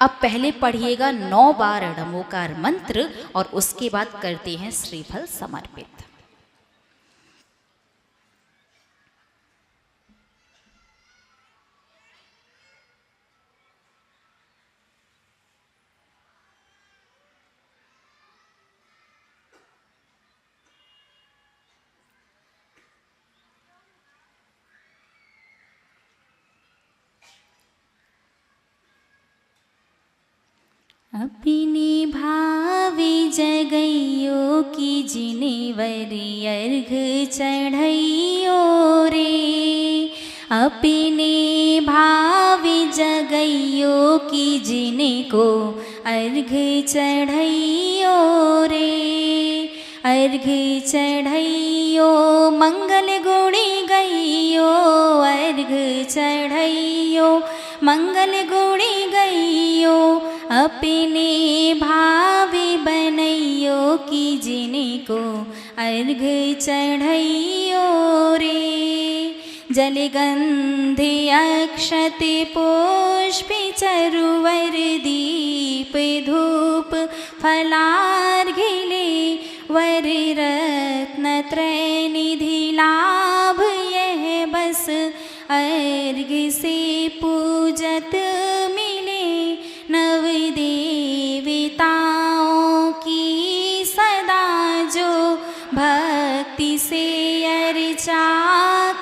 अब पहले पढ़िएगा 9 बार ड़मोकार मंत्र और उसके बाद करते हैं श्रीफल समर्पित। अपने भावी जगैयो की जिनेवरी अर्घ चढ़ैयो रे, अपने भावी जगैयो की जिने को अर्घ चढ़ैयो रे, अर्घ चढ़ैयो मंगल गुणी गैयो, अर्घ चढ़ैयो मंगल गुणी गैयो, अपने भावी बनैयो की जिने को अर्घ चढ़ैयो रे, जलगंधि अक्षते पुष्प चरुवर दीप धूप फलार्घिले, वर रत्न त्रय निधि लाभ यह बस अर्घ से पूजत मिले, नव देवताओं की सदा जो भक्ति से अर्चा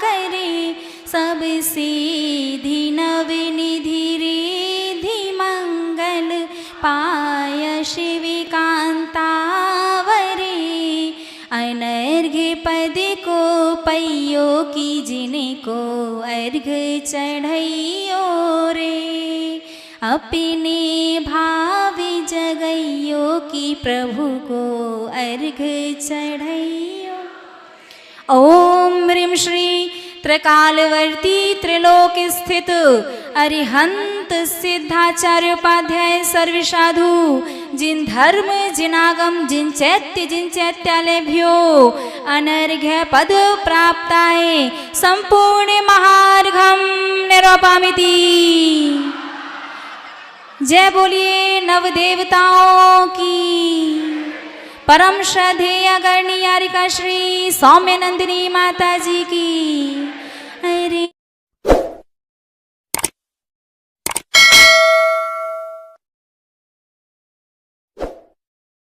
करे, सब सिद्धि नव निधि रिधि मंगल पाय शिव कांतावरे, अनर्घ पद को पैयो की जिने को अर्घ चढ़ैयो रे, अपने भावी जगैयो की प्रभु को अर्घ चढ़ैयो। ओम ह्रीं श्री त्रिकालवर्ती त्रिलोक स्थित अरिहंत सिद्धाचार्य उपाध्याय सर्वसाधु, जिन धर्म जिनागम जिन चैत्यालयभ्यो अनर्घ्य पद प्राप्ताय संपूर्ण महार्घम निरूपयामि। जय बोलिए नव देवताओं की। परम श्रद्धेय गणनीय श्री सौम्य नंदिनी माता जी की। अरे